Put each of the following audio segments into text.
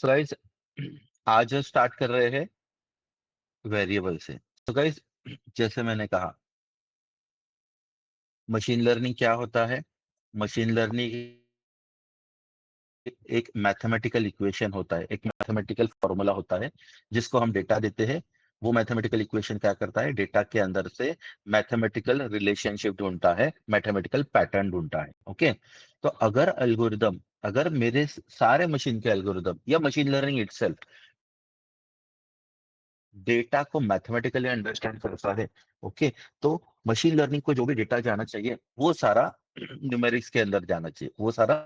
So guys, आज start कर रहे हैं वेरिएबल से। तो गाइस, जैसे मैंने कहा, मशीन लर्निंग क्या होता है। मशीन लर्निंग एक मैथमेटिकल इक्वेशन होता है, एक मैथमेटिकल फॉर्मूला होता है जिसको हम डेटा देते हैं। वो मैथमेटिकल इक्वेशन क्या करता है, डेटा के अंदर से मैथमेटिकल रिलेशनशिप ढूंढता है, मैथमेटिकल पैटर्न ढूंढता है। ओके, तो अगर मेरे सारे मशीन के एल्गोरिदम या मशीन लर्निंग इटसेल्फ डेटा को मैथमेटिकली अंडरस्टैंड करता है, ओके, तो मशीन लर्निंग को जो भी डेटा जाना चाहिए वो सारा न्यूमेरिक्स के अंदर जाना चाहिए, वो सारा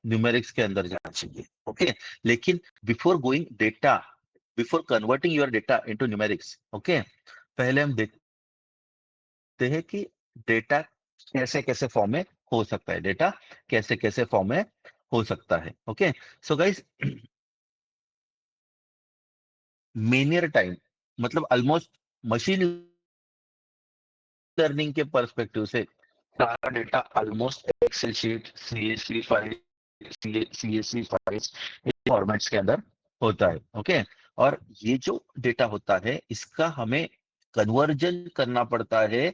न्यूमेरिक्स के अंदर जाना चाहिए। ओके, लेकिन before going data, before converting your data into numerics, okay, पहले हम देखते हैं कि डेटा कैसे कैसे फॉर्म में हो सकता है, डेटा कैसे कैसे फॉर्म में हो सकता है। Okay, so guys, many a time, मतलब ऑलमोस्ट मशीन लर्निंग के पर्सपेक्टिव से सारा data almost excel sheet, CSV file, CSV files formats के अंदर होता है। ओके, और ये जो डेटा होता है इसका हमें कन्वर्जन करना पड़ता है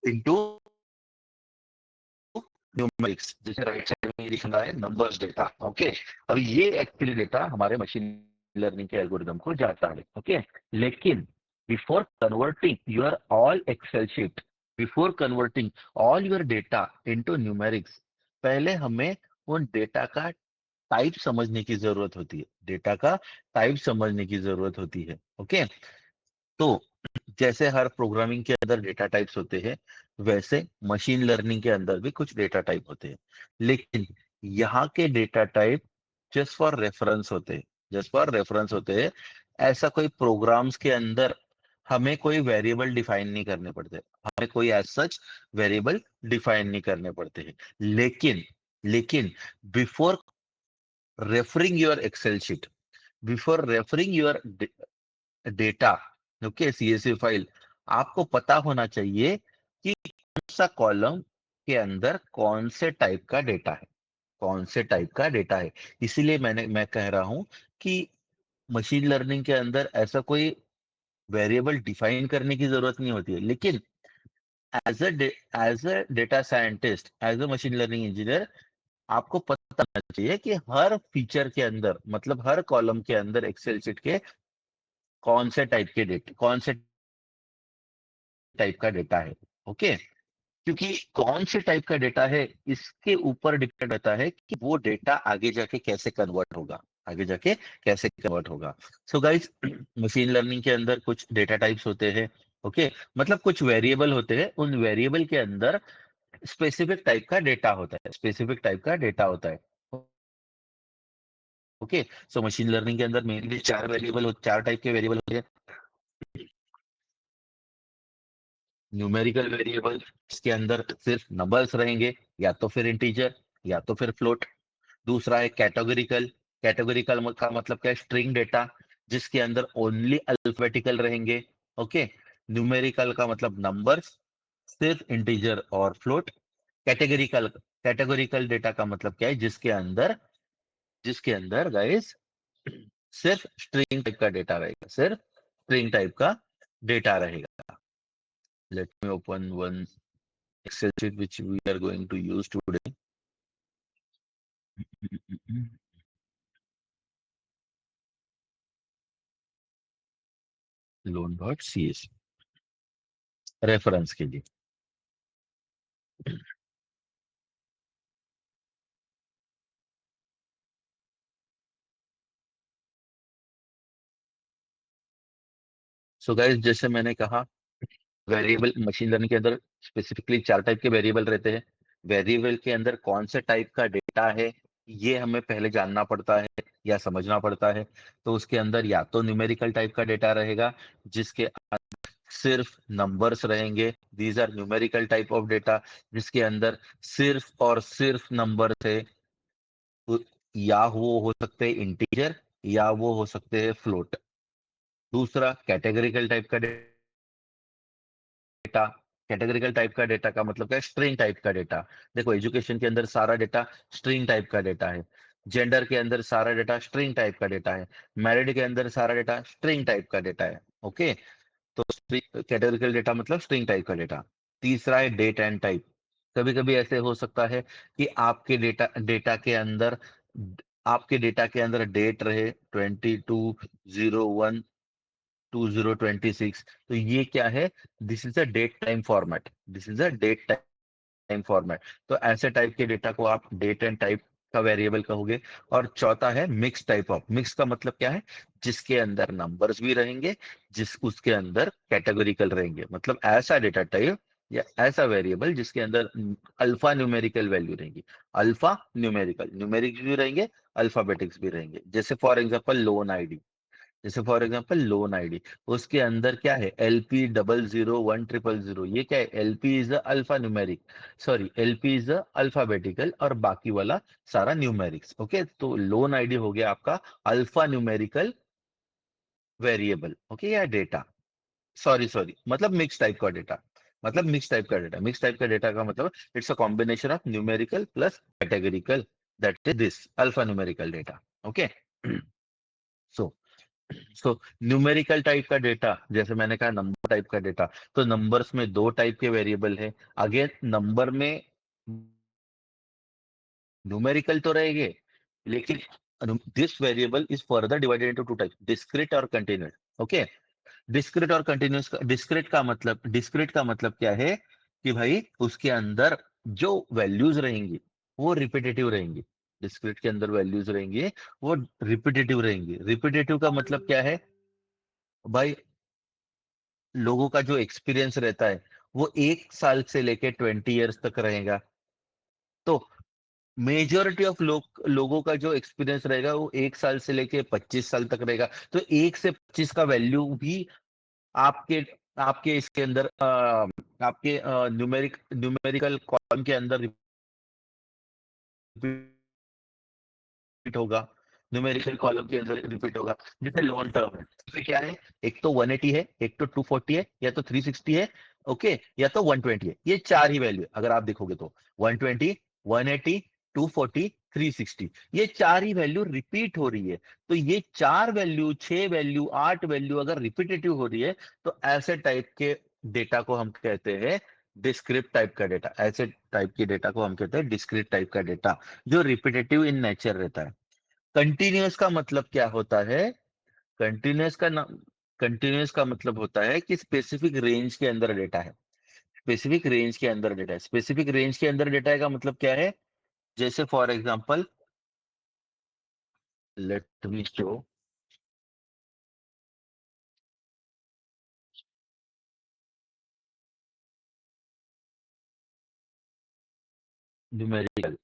इनटू न्यूमेरिक्स, जैसे राइट साइड में लिख रहा है नंबर्स डेटा। ओके, अब ये एक्चुअली डेटा हमारे मशीन लर्निंग के एल्गोरिदम को जाता है। ओके, लेकिन before converting your all excel sheet, before converting all your data into numerics, पहले हमें उन डेटा का टाइप समझने की जरूरत होती है, डेटा का टाइप समझने की जरूरत होती है। ओके, तो जैसे हर प्रोग्रामिंग के अंदर डेटा टाइप्स होते हैं, वैसे मशीन लर्निंग के अंदर भी कुछ डेटा टाइप होते हैं, लेकिन यहाँ के data type just for reference होते हैं, जस्ट फॉर रेफरेंस होते हैं। ऐसा कोई प्रोग्राम्स के अंदर हमें कोई वेरिएबल डिफाइन नहीं करने पड़ते, हमें कोई एज सच वेरिएबल डिफाइन नहीं करने पड़ते हैं। लेकिन लेकिन before referring your excel sheet, before referring your data, okay, CSV file, आपको पता होना चाहिए कि कौन सा कॉलम के अंदर कौन से टाइप का डेटा है, कौन से टाइप का डेटा है। इसीलिए मैं कह रहा हूं कि मशीन लर्निंग के अंदर ऐसा कोई वेरिएबल डिफाइन करने की जरूरत नहीं होती है, लेकिन as a data scientist, as a machine learning engineer, आपको पता होना चाहिए कि हर फीचर के अंदर, मतलब हर कॉलम के अंदर एक्सेल शीट के कौन से टाइप के डेटा, कौन से टाइप का डेटा है। ओके, क्योंकि कौन से टाइप का डेटा है इसके ऊपर डिपेंड रहता है कि वो डेटा आगे जाके कैसे कन्वर्ट होगा, आगे जाके कैसे कन्वर्ट होगा। सो गाइस, मशीन लर्निंग के अंदर कुछ डेटा टाइप्स होते हैं। ओके, मतलब कुछ वेरिएबल होते हैं, उन वेरिएबल के अंदर स्पेसिफिक टाइप का डेटा होता है, स्पेसिफिक टाइप का डेटा होता है। ओके, सो मशीन लर्निंग के अंदर मेनली चार टाइप के वेरिएबल होते हैं। न्यूमेरिकल वेरिएबल, इसके अंदर सिर्फ नंबर्स रहेंगे, या तो फिर इंटीजर या तो फिर फ्लोट। दूसरा है कैटेगोरिकल, कैटेगोरिकल का मतलब क्या है, स्ट्रिंग डेटा, जिसके अंदर ओनली अल्फाबेटिकल रहेंगे। ओके, न्यूमेरिकल का मतलब नंबर्स, सिर्फ इंटीजर और फ्लोट। कैटेगोरिकल, कैटेगोरिकल डेटा का मतलब क्या है, जिसके अंदर गाइस सिर्फ स्ट्रिंग टाइप का डेटा रहेगा, सिर्फ स्ट्रिंग टाइप का डेटा रहेगा। Let me open one Excel sheet which we are going to use today. loan.cs reference के लिए। सो गाइस, जैसे मैंने कहा, वेरिएबल मशीन लर्निंग के अंदर स्पेसिफिकली चार टाइप के वेरिएबल रहते हैं। वेरिएबल के अंदर कौन से टाइप का डेटा है ये हमें पहले जानना पड़ता है या समझना पड़ता है। तो उसके अंदर या तो न्यूमेरिकल टाइप का डेटा रहेगा, जिसके सिर्फ नंबर्स रहेंगे, these are numerical type of data, जिसके अंदर सिर्फ और सिर्फ नंबर है। तो या वो हो सकते हैं इंटीजर, या वो हो सकते हैं फ्लोट। दूसरा कैटेगरिकल टाइप का डेटा, कैटेगरिकल टाइप का डेटा का मतलब क्या है, स्ट्रिंग टाइप का डेटा। देखो, एजुकेशन के अंदर सारा डेटा स्ट्रिंग टाइप का डेटा है। जेंडर के अंदर सारा डेटा स्ट्रिंग टाइप का डेटा है, मैरिड के अंदर सारा डेटा स्ट्रिंग टाइप का डेटा है। ओके, तो कैटेगरिकल डेटा मतलब स्ट्रिंग टाइप का डेटा। तीसरा है डेट एंड टाइप। कभी कभी ऐसे हो सकता है कि डेटा के अंदर आपके डेटा के अंदर डेट रहे 22/01/2026, तो ये क्या है? This is a date time format, this is a date time format. तो ऐसे टाइप के डेटा को आप डेट एंड टाइप का वेरिएबल कहोगे। और चौथा है मिक्स टाइप ऑफ। मिक्स का मतलब क्या है? जिसके अंदर नंबर्स भी रहेंगे, जिस उसके अंदर कैटेगोरिकल रहेंगे, मतलब ऐसा डेटा टाइप या ऐसा वेरिएबल जिसके अंदर अल्फा न्यूमेरिकल वैल्यू रहेंगी। अल्फा न्यूमेरिकल, न्यूमेरिक्स भी रहेंगे, अल्फाबेटिक्स भी रहेंगे। जैसे फॉर एग्जांपल लोन आईडी, जैसे फॉर एग्जांपल लोन आईडी, उसके अंदर क्या है? LP001000, ये क्या है? LP is a alpha numeric, sorry LP is a alphabetical और बाकी वाला सारा न्यूमेरिक्स। ओके, तो लोन आईडी हो गया आपका अल्फा न्यूमेरिकल वेरिएबल। ओके, या डेटा, सॉरी सॉरी, मतलब मिक्स टाइप का डेटा, मतलब मिक्स टाइप का डेटा। मिक्स टाइप का डेटा का मतलब it's a combination of numerical plus categorical, that is this alpha numerical data. Okay, so so numerical type का data, जैसे मैंने कहा नंबर टाइप का डेटा, तो नंबर्स में दो टाइप के वेरिएबल है। अगेन नंबर में न्यूमेरिकल तो रहेंगे, लेकिन this variable is further divided into two types, discrete और कंटिन्यूअस। ओके, डिस्क्रीट और कंटिन्यूअस। डिस्क्रीट का मतलब क्या है? कि भाई उसके अंदर जो वैल्यूज रहेंगी वो रिपीटेटिव रहेंगी। डिस्क्रीट के अंदर वैल्यूज रहेंगी वो रिपीटेटिव रहेंगी। रिपीटेटिव का मतलब क्या है भाई? लोगों का जो एक्सपीरियंस रहता है वो 1 साल से लेके 20 ईयर्स तक रहेगा। तो मेजोरिटी ऑफ लोगों का जो एक्सपीरियंस रहेगा वो 1 साल से लेके 25 साल तक रहेगा। तो 1 से 25 का वैल्यू भी आपके आपके इसके अंदर आपके न्यूमेरिकल कॉलम के अंदर रिपीट होगा, न्यूमेरिकल कॉलम के अंदर रिपीट होगा। जैसे लॉन्ग टर्म है, इसमें क्या है? एक तो 180 है, एक तो 240 है, या तो 360 है, ओके, या तो 120 है। ये चार ही वैल्यू अगर आप देखोगे तो 120, 180, 240, 360, ये चार ही वैल्यू रिपीट हो रही है। तो ये चार वैल्यू, 6 वैल्यू, 8 वैल्यू अगर रिपीटेटिव हो रही है, तो ऐसे टाइप के डेटा को हम कहते हैं डिस्क्रिप्ट टाइप का डेटा। ऐसे टाइप के डेटा को हम कहते हैं डिस्क्रिप्ट टाइप का डेटा, जो रिपीटेटिव इन नेचर रहता है। कंटिन्यूअस का मतलब क्या होता है? कंटिन्यूअस का ना कंटिन्यूअस का मतलब होता है कि स्पेसिफिक रेंज के अंदर डेटा है। स्पेसिफिक रेंज के अंदर डेटा है। स्पेसिफिक रेंज के अंदर डेटा का मतलब क्या है? जैसे for example, let me show numerical.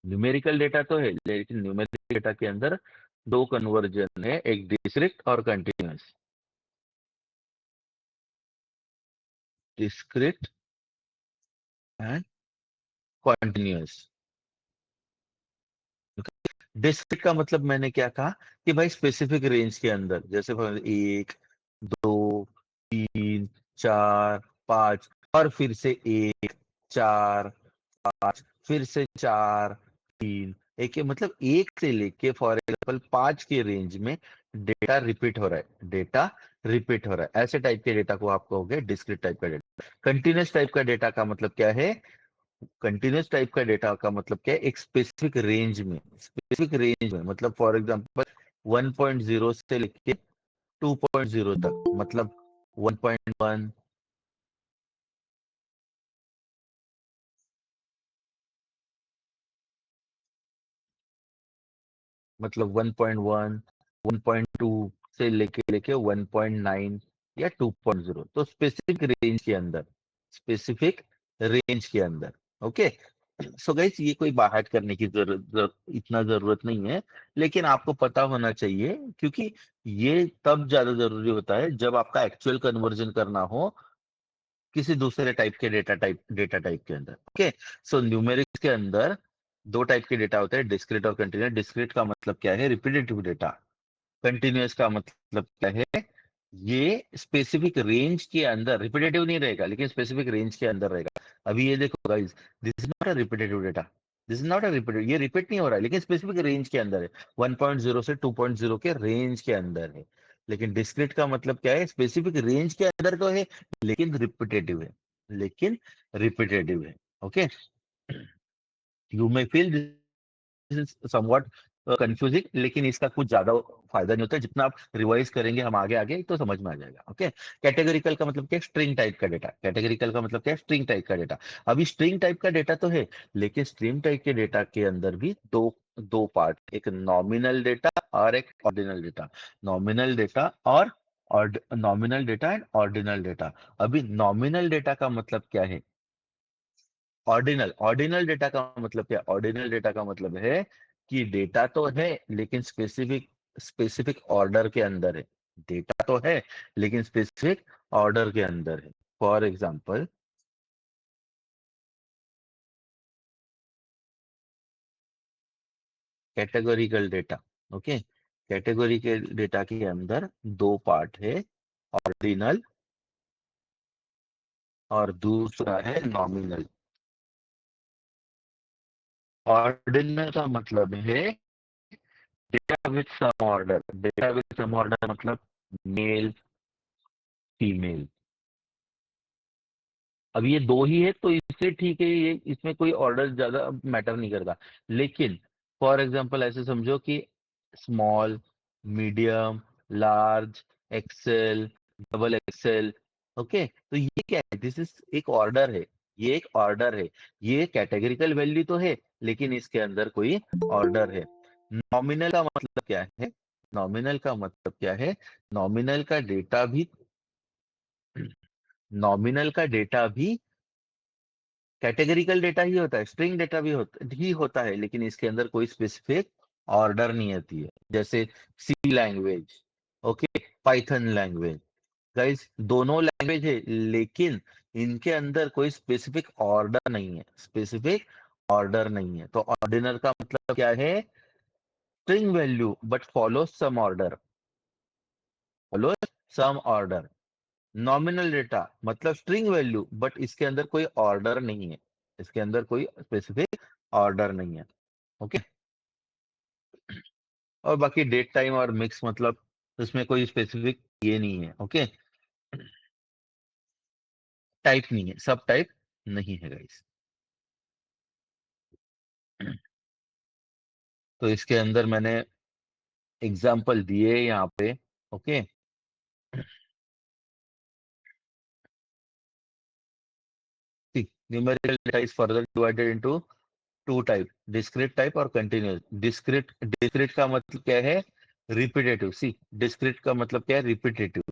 Numerical data तो है, लेकिन न्यूमेरिकल डेटा के अंदर दो कन्वर्जन है, एक डिस्क्रिट और continuous. Discrete and continuous. Discrete का मतलब मैंने क्या कहा? कि भाई स्पेसिफिक रेंज के अंदर, जैसे 1, 2, 3, 4, 5, और फिर से 1, 4, फिर से 4, 3, एक मतलब 1 से लेके फॉर एग्जाम्पल 5 के रेंज में डेटा रिपीट हो रहा है, डेटा रिपीट हो रहा है। ऐसे टाइप के डेटा को आप कहोगे डिस्क्रीट टाइप का डेटा। कंटिन्यूअस टाइप का डेटा का मतलब क्या है? कंटिन्यूस टाइप का डेटा का मतलब क्या है? एक स्पेसिफिक रेंज में, स्पेसिफिक रेंज में, मतलब फॉर एग्जांपल 1.0 से लेके 2.0 तक, मतलब 1.1, मतलब 1.1, 1.2 से लेके 1.9 या 2.0, तो स्पेसिफिक रेंज के अंदर, स्पेसिफिक रेंज के अंदर। ओके, सो गाइस ये कोई बाहर करने की इतना जरूरत नहीं है, लेकिन आपको पता होना चाहिए, क्योंकि ये तब ज्यादा जरूरी होता है जब आपका एक्चुअल कन्वर्जन करना हो किसी दूसरे टाइप के डेटा टाइप के अंदर। ओके, सो न्यूमेरिक्स के अंदर दो टाइप के डेटा होते हैं, डिस्क्रीट और कंटिन्यूअस। डिस्क्रीट का मतलब क्या है? Repetitive data. कंटिन्यूअस का मतलब क्या है? ये स्पेसिफिक रेंज के अंदर रिपीटेटिव नहीं रहेगा, लेकिन स्पेसिफिक रेंज के अंदर रहेगा। अभी ये देखो guys, this is not a repetitive data, this is not a repeated, ये रिपीट नहीं हो रहा है, लेकिन स्पेसिफिक रेंज के अंदर है, 1.0 से 2.0 के रेंज के अंदर है। लेकिन डिस्क्रीट का मतलब क्या है, स्पेसिफिक रेंज के अंदर तो है, लेकिन रिपीटेटिव है, लेकिन रिपीटेटिव है। Okay, you may feel somewhat confusing, लेकिन इसका कुछ ज्यादा फायदा नहीं होता, जितना आप रिवाइज करेंगे हम आगे आगे तो समझ में आ जाएगा। ओके, कैटेगरिकल का मतलब क्या है, स्ट्रिंग टाइप का डेटा। कैटेगरिकल का मतलब क्या है, स्ट्रिंग टाइप का डेटा। अभी स्ट्रिंग टाइप का डेटा तो है, लेकिन स्ट्रिंग टाइप के डेटा के अंदर भी दो दो पार्ट, एक नॉमिनल डेटा और एक ऑर्डिनल डेटा। नॉमिनल डेटा और nominal data and ordinal data. अभी नॉमिनल डेटा का मतलब क्या है, ऑर्डिनल ऑर्डिनल डेटा का मतलब क्या, ऑर्डिनल डेटा का मतलब है कि डेटा तो है, लेकिन स्पेसिफिक स्पेसिफिक ऑर्डर के अंदर है। डेटा तो है, लेकिन स्पेसिफिक ऑर्डर के अंदर है। For example, categorical data. Okay, categorical data के अंदर दो पार्ट है, ऑर्डिनल और दूसरा है नॉमिनल। ऑर्डिनल का मतलब है data with some order, data with some order मतलब मेल फीमेल। अब ये दो ही है तो इससे ठीक है, ये इसमें कोई ऑर्डर ज्यादा मैटर नहीं करता। लेकिन फॉर एग्जांपल ऐसे समझो कि small, medium, large, XL, double XL. Okay, तो ये क्या है, दिस इज एक ऑर्डर है, ये एक ऑर्डर है। ये कैटेगरिकल वैल्यू तो है, लेकिन इसके अंदर कोई ऑर्डर है। नॉमिनल का मतलब क्या है, नॉमिनल का मतलब क्या है, नॉमिनल का डेटा भी नॉमिनल का डेटा भी कैटेगरिकल डेटा ही होता है, स्ट्रिंग डेटा ही होता है, लेकिन इसके अंदर कोई स्पेसिफिक ऑर्डर नहीं आती है। जैसे C language, okay, Python language. Guys दोनों लैंग्वेज है, लेकिन इनके अंदर कोई स्पेसिफिक ऑर्डर नहीं है, स्पेसिफिक ऑर्डर नहीं है। तो ऑर्डिनल का मतलब क्या है, string value but follow some order, follow some order. Nominal data मतलब स्ट्रिंग वैल्यू बट इसके अंदर कोई ऑर्डर नहीं है, इसके अंदर कोई स्पेसिफिक ऑर्डर नहीं है। ओके, और बाकी डेट टाइम और मिक्स मतलब उसमें कोई स्पेसिफिक ये नहीं है। ओके, टाइप नहीं है, सब टाइप नहीं है गाइस। तो इसके अंदर मैंने एग्जांपल दिए यहाँ पे। Okay, numerical data is further divided into two type, discrete type और कंटिन्यूस। डिस्क्रीट डिस्क्रीट का मतलब क्या है, रिपीटेटिव। सी, डिस्क्रीट का मतलब क्या है, रिपीटेटिव,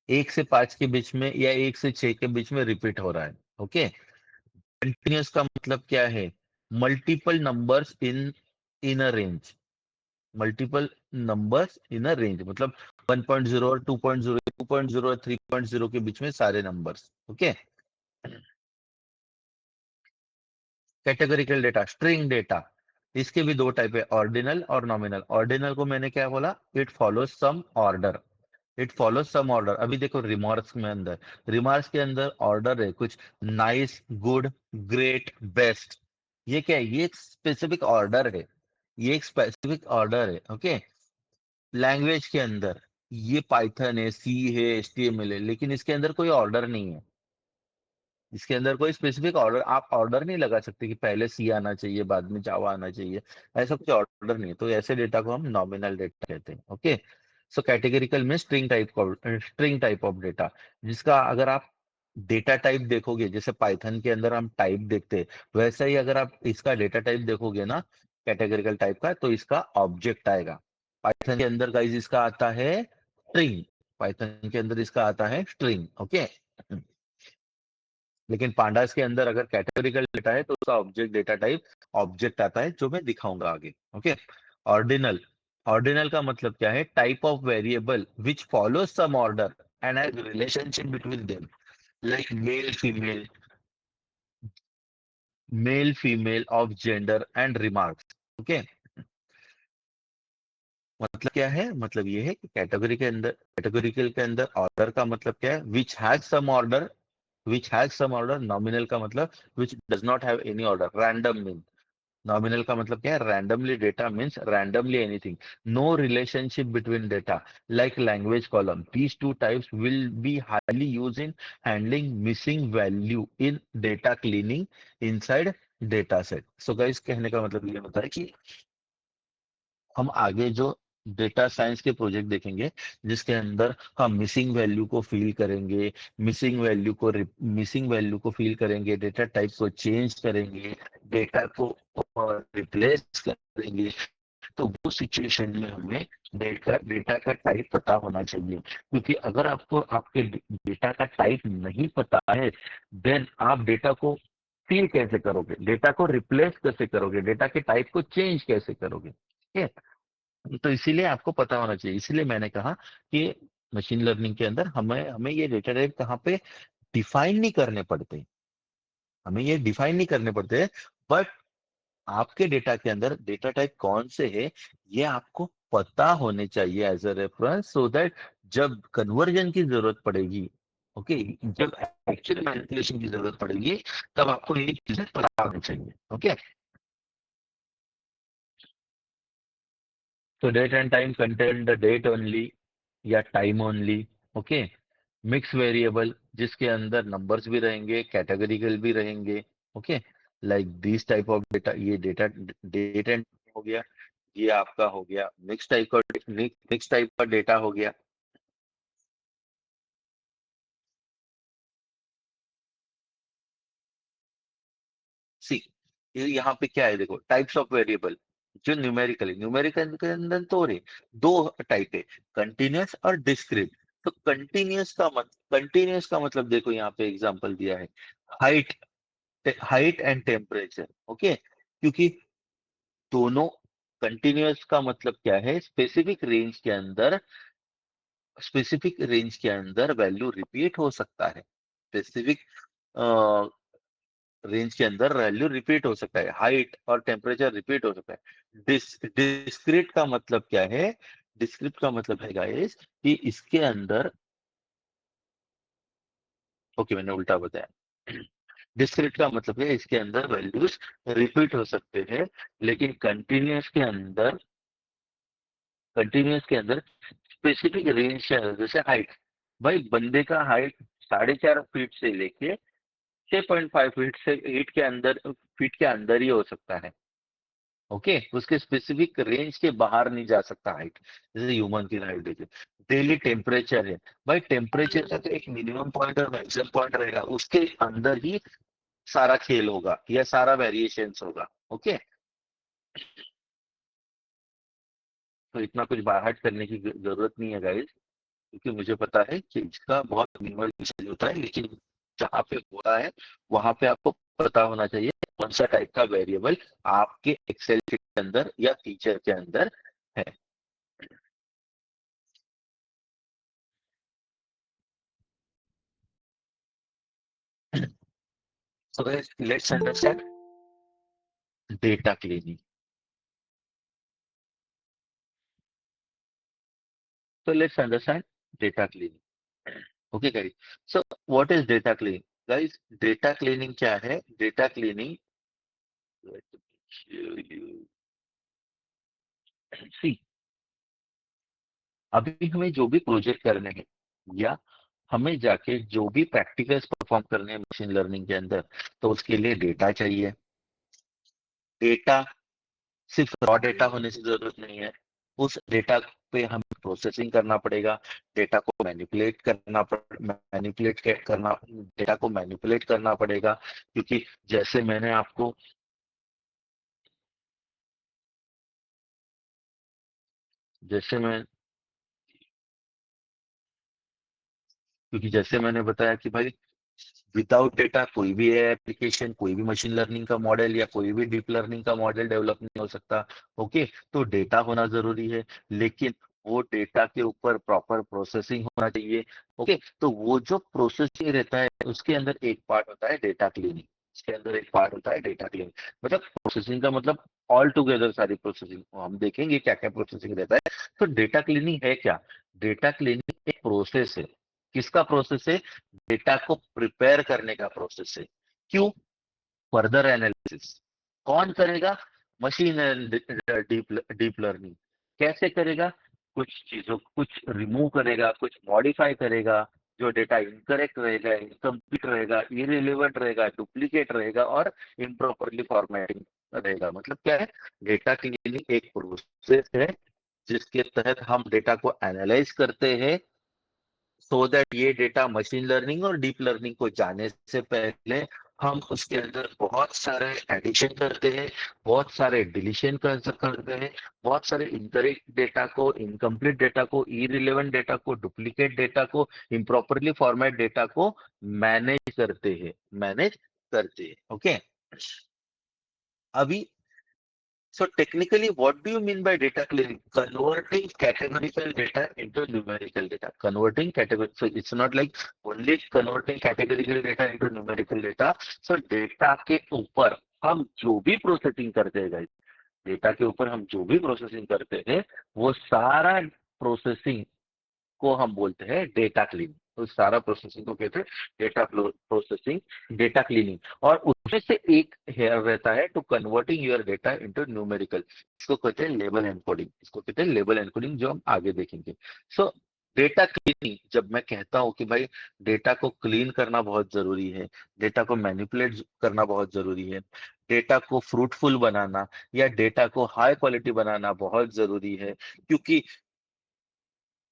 1 से 5 के बीच में या 1 से 6 के बीच में रिपीट हो रहा है। ओके, कंटिन्यूस का मतलब क्या है, multiple numbers in in a range, multiple numbers in a range मतलब 1.0 और 2.0, 2.0 और 3.0 के बीच में सारे numbers. Okay, categorical data, string data, इसके भी दो टाइप है, ऑर्डिनल और नॉमिनल। ऑर्डिनल को मैंने क्या बोला, it follows some order, it follows some order. अभी देखो रिमार्क्स में अंदर, रिमार्क्स के अंदर ऑर्डर है कुछ, नाइस, गुड, ग्रेट, बेस्ट। ये क्या है, ये एक स्पेसिफिक ऑर्डर है, ये एक स्पेसिफिक ऑर्डर है। ओके, लैंग्वेज के अंदर ये पाइथन है, सी है, एचटीएमएल है, लेकिन इसके अंदर कोई ऑर्डर नहीं है, इसके अंदर कोई स्पेसिफिक ऑर्डर, आप ऑर्डर नहीं लगा सकते कि पहले सी आना चाहिए बाद में जावा आना चाहिए, ऐसा कुछ ऑर्डर नहीं है। तो ऐसे डेटा को हम नॉमिनल डेटा कहते हैं। ओके, सो कैटेगरिकल में स्ट्रिंग टाइप ऑफ डेटा, जिसका अगर आप डेटा टाइप देखोगे, जैसे पाइथन के अंदर हम टाइप देखते हैं, वैसा ही अगर आप इसका डेटा टाइप देखोगे ना, कैटेगरिकल टाइप का, तो इसका ऑब्जेक्ट आएगा। पाइथन के अंदर गाइस इसका आता है स्ट्रिंग, पाइथन के अंदर इसका आता है स्ट्रिंग। ओके, लेकिन पांडास के अंदर अगर कैटेगरिकल डेटा है तो उसका ऑब्जेक्ट डेटा टाइप ऑब्जेक्ट आता है, जो मैं दिखाऊंगा आगे। ओके, ऑर्डिनल, ऑर्डिनल का मतलब क्या है, type of variable which follow some order and has relationship between them, like male female of gender and remarks. Okay, मतलब क्या है, मतलब ये है कि कैटेगरी के अंदर, कैटेगरिकल के अंदर ऑर्डर का मतलब क्या है, which has some order which has some order. Nominal का मतलब which does not have any order. Random mean, nominal का मतलब क्या है? Randomly data means randomly anything. No relationship between data like language column. These two types will be highly use in handling missing value in data cleaning inside data set. So guys, कहने का मतलब ये होता है कि हम आगे जो डेटा साइंस के प्रोजेक्ट देखेंगे जिसके अंदर हम मिसिंग वैल्यू को फील करेंगे, मिसिंग वैल्यू को फील करेंगे, डेटा टाइप को चेंज करेंगे, डेटा को रिप्लेस करेंगे. तो वो सिचुएशन में हमें डेटा डेटा का टाइप पता होना चाहिए, क्योंकि अगर आपको आपके डेटा का टाइप नहीं पता है, देन आप डेटा को फील कैसे करोगे, डेटा को रिप्लेस कैसे करोगे, डेटा के टाइप को चेंज कैसे करोगे. ठीक है. तो इसीलिए आपको पता होना चाहिए. इसीलिए मैंने कहा कि मशीन लर्निंग के अंदर हमें हमें ये डेटा टाइप कहाँ पे डिफाइन नहीं करने पड़ते. हमें ये डिफाइन नहीं करने पड़ते, बट आपके डेटा के अंदर डेटा टाइप कौन से है ये आपको पता होने चाहिए as a reference, so that जब कन्वर्जन की जरूरत पड़ेगी, ओके, जब एक्चुअल मैनिपुलेशन की जरूरत पड़ेगी, तब आपको ये चीजें पता होनी चाहिए. ओके. तो date and time contain the date only या time only. Okay. Mix variable जिसके अंदर नंबर्स भी रहेंगे, कैटेगरिकल भी रहेंगे. Okay. Like this type of data, ये डेटा डेट एंड हो गया, ये आपका हो गया मिक्स टाइप का डेटा हो गया. सी, ये यहाँ पे क्या है, देखो टाइप्स ऑफ वेरिएबल. जो न्यूमेरिकल के अंदर दो टाइप है, कंटिन्यूअस और डिस्क्रीट. तो कंटिन्यूअस का मतलब देखो यहाँ पे एग्जांपल दिया है, height height and temperature. Okay. क्योंकि दोनों, कंटिन्यूअस का मतलब क्या है, स्पेसिफिक रेंज के अंदर वैल्यू रिपीट हो सकता है. स्पेसिफिक रेंज के अंदर वैल्यू रिपीट हो सकता है, हाइट और टेम्परेचर रिपीट हो सकता है. डिस्क्रीट का मतलब क्या है? डिस्क्रीट का मतलब है गाइस कि इसके अंदर, ओके मैंने उल्टा बताया. डिस्क्रीट का मतलब है इसके अंदर वैल्यूज रिपीट हो सकते हैं, लेकिन कंटिन्यूस के अंदर स्पेसिफिक रेंज के अंदर, जैसे हाइट, भाई बंदे का हाइट 4.5 फीट से लेके 6.5 फीट से फीट के अंदर ही हो सकता है. ओके. उसके स्पेसिफिक रेंज के बाहर नहीं जा सकता हाइट. जैसे ह्यूमन की हाइट देखिए. डेली टेम्परेचर है, भाई टेम्परेचर का तो एक मिनिमम पॉइंट और मैक्सिमम पॉइंट रहेगा, उसके अंदर ही सारा खेल होगा या सारा वेरिएशंस होगा. ओके. तो इतना कुछ बाहर करने की जरूरत नहीं है गाइस, क्योंकि मुझे पता है कि इसका बहुत मिनिमल यूसेज होता है, लेकिन जहाँ पे हो रहा है वहां पे आपको पता होना चाहिए कौन सा टाइप का वेरिएबल आपके एक्सेल शीट के अंदर या फीचर के अंदर है. So guys, let's understand data cleaning. So let's understand data cleaning. Okay guys. So what is data cleaning? Guys, data cleaning क्या है? Data cleaning, let me show you. See, अभी हमें जो भी प्रोजेक्ट करने हैं या हमें जाके जो भी प्रैक्टिकल्स परफॉर्म करने हैं मशीन लर्निंग के अंदर, तो उसके लिए डेटा चाहिए. डेटा सिर्फ रॉ डेटा होने से जरूरत नहीं है. उस डेटा पे हमें प्रोसेसिंग करना पड़ेगा, डेटा को डेटा को मैनिपुलेट करना पड़ेगा. क्योंकि जैसे मैंने आपको जैसे मैं क्योंकि जैसे मैंने बताया कि भाई विदाउट डेटा कोई भी एप्लीकेशन, कोई भी मशीन लर्निंग का मॉडल या कोई भी डीप लर्निंग का मॉडल डेवलप नहीं हो सकता. ओके. तो डेटा होना जरूरी है, लेकिन वो डेटा के ऊपर प्रॉपर प्रोसेसिंग होना चाहिए. ओके. तो वो जो प्रोसेसिंग रहता है उसके अंदर एक पार्ट होता है डेटा क्लीनिंग. इसके अंदर एक पार्ट होता है डेटा क्लीनिंग. मतलब प्रोसेसिंग का मतलब ऑल टुगेदर सारी प्रोसेसिंग हम देखेंगे क्या क्या प्रोसेसिंग रहता है. तो डेटा क्लीनिंग है क्या? डेटा क्लीनिंग एक प्रोसेस है. किसका प्रोसेस है? डेटा को प्रिपेयर करने का प्रोसेस है। क्यों? फर्दर एनालिसिस कौन करेगा? Machine deep deep learning. कैसे करेगा? कुछ चीजों कुछ रिमूव करेगा, कुछ मॉडिफाई करेगा, जो डेटा इनकरेक्ट रहेगा, इनकम्प्लीट रहेगा, इरेलीवेंट रहेगा, डुप्लीकेट रहेगा और इम्प्रॉपरली फॉर्मेटिंग रहेगा। मतलब क्या है? डेटा क्लीनिंग एक प्रोसेस है जिसके तहत हम डेटा को एनालाइज करते हैं, सो दैट ये डेटा मशीन लर्निंग और डीप लर्निंग को जाने से पहले हम उसके अंदर बहुत सारे एडिशन करते हैं, बहुत सारे डिलीशन करते हैं, बहुत सारे इनकरेक्ट डेटा को, इनकम्प्लीट डेटा को, इरिलेवेंट डेटा को, डुप्लीकेट डेटा को, इम्प्रॉपरली फॉर्मेट डेटा को मैनेज करते हैं। ओके, अभी so technically, what do you mean by data cleaning? Converting categorical data into numerical data. Converting category. So it's not like only converting categorical data into numerical data. So data के ऊपर हम जो भी processing करते हैं guys, data के ऊपर हम जो भी प्रोसेसिंग करते हैं वो सारा प्रोसेसिंग को हम बोलते हैं डेटा क्लीनिंग। तो सारा प्रोसेसिंग को कहते हैं डेटा प्रोसेसिंग, डेटा क्लीनिंग। और उसमें से एक हेयर रहता है to converting your data into numerical, इसको कहते हैं लेबल एनकोडिंग। इसको कहते हैं लेबल एनकोडिंग, जो हम आगे देखेंगे। सो डेटा क्लीनिंग, जब मैं कहता हूं कि भाई डेटा को क्लीन करना बहुत जरूरी है, डेटा को मैनिपुलेट करना बहुत जरूरी है, डेटा को फ्रूटफुल बनाना या डेटा को हाई क्वालिटी बनाना बहुत जरूरी है, क्योंकि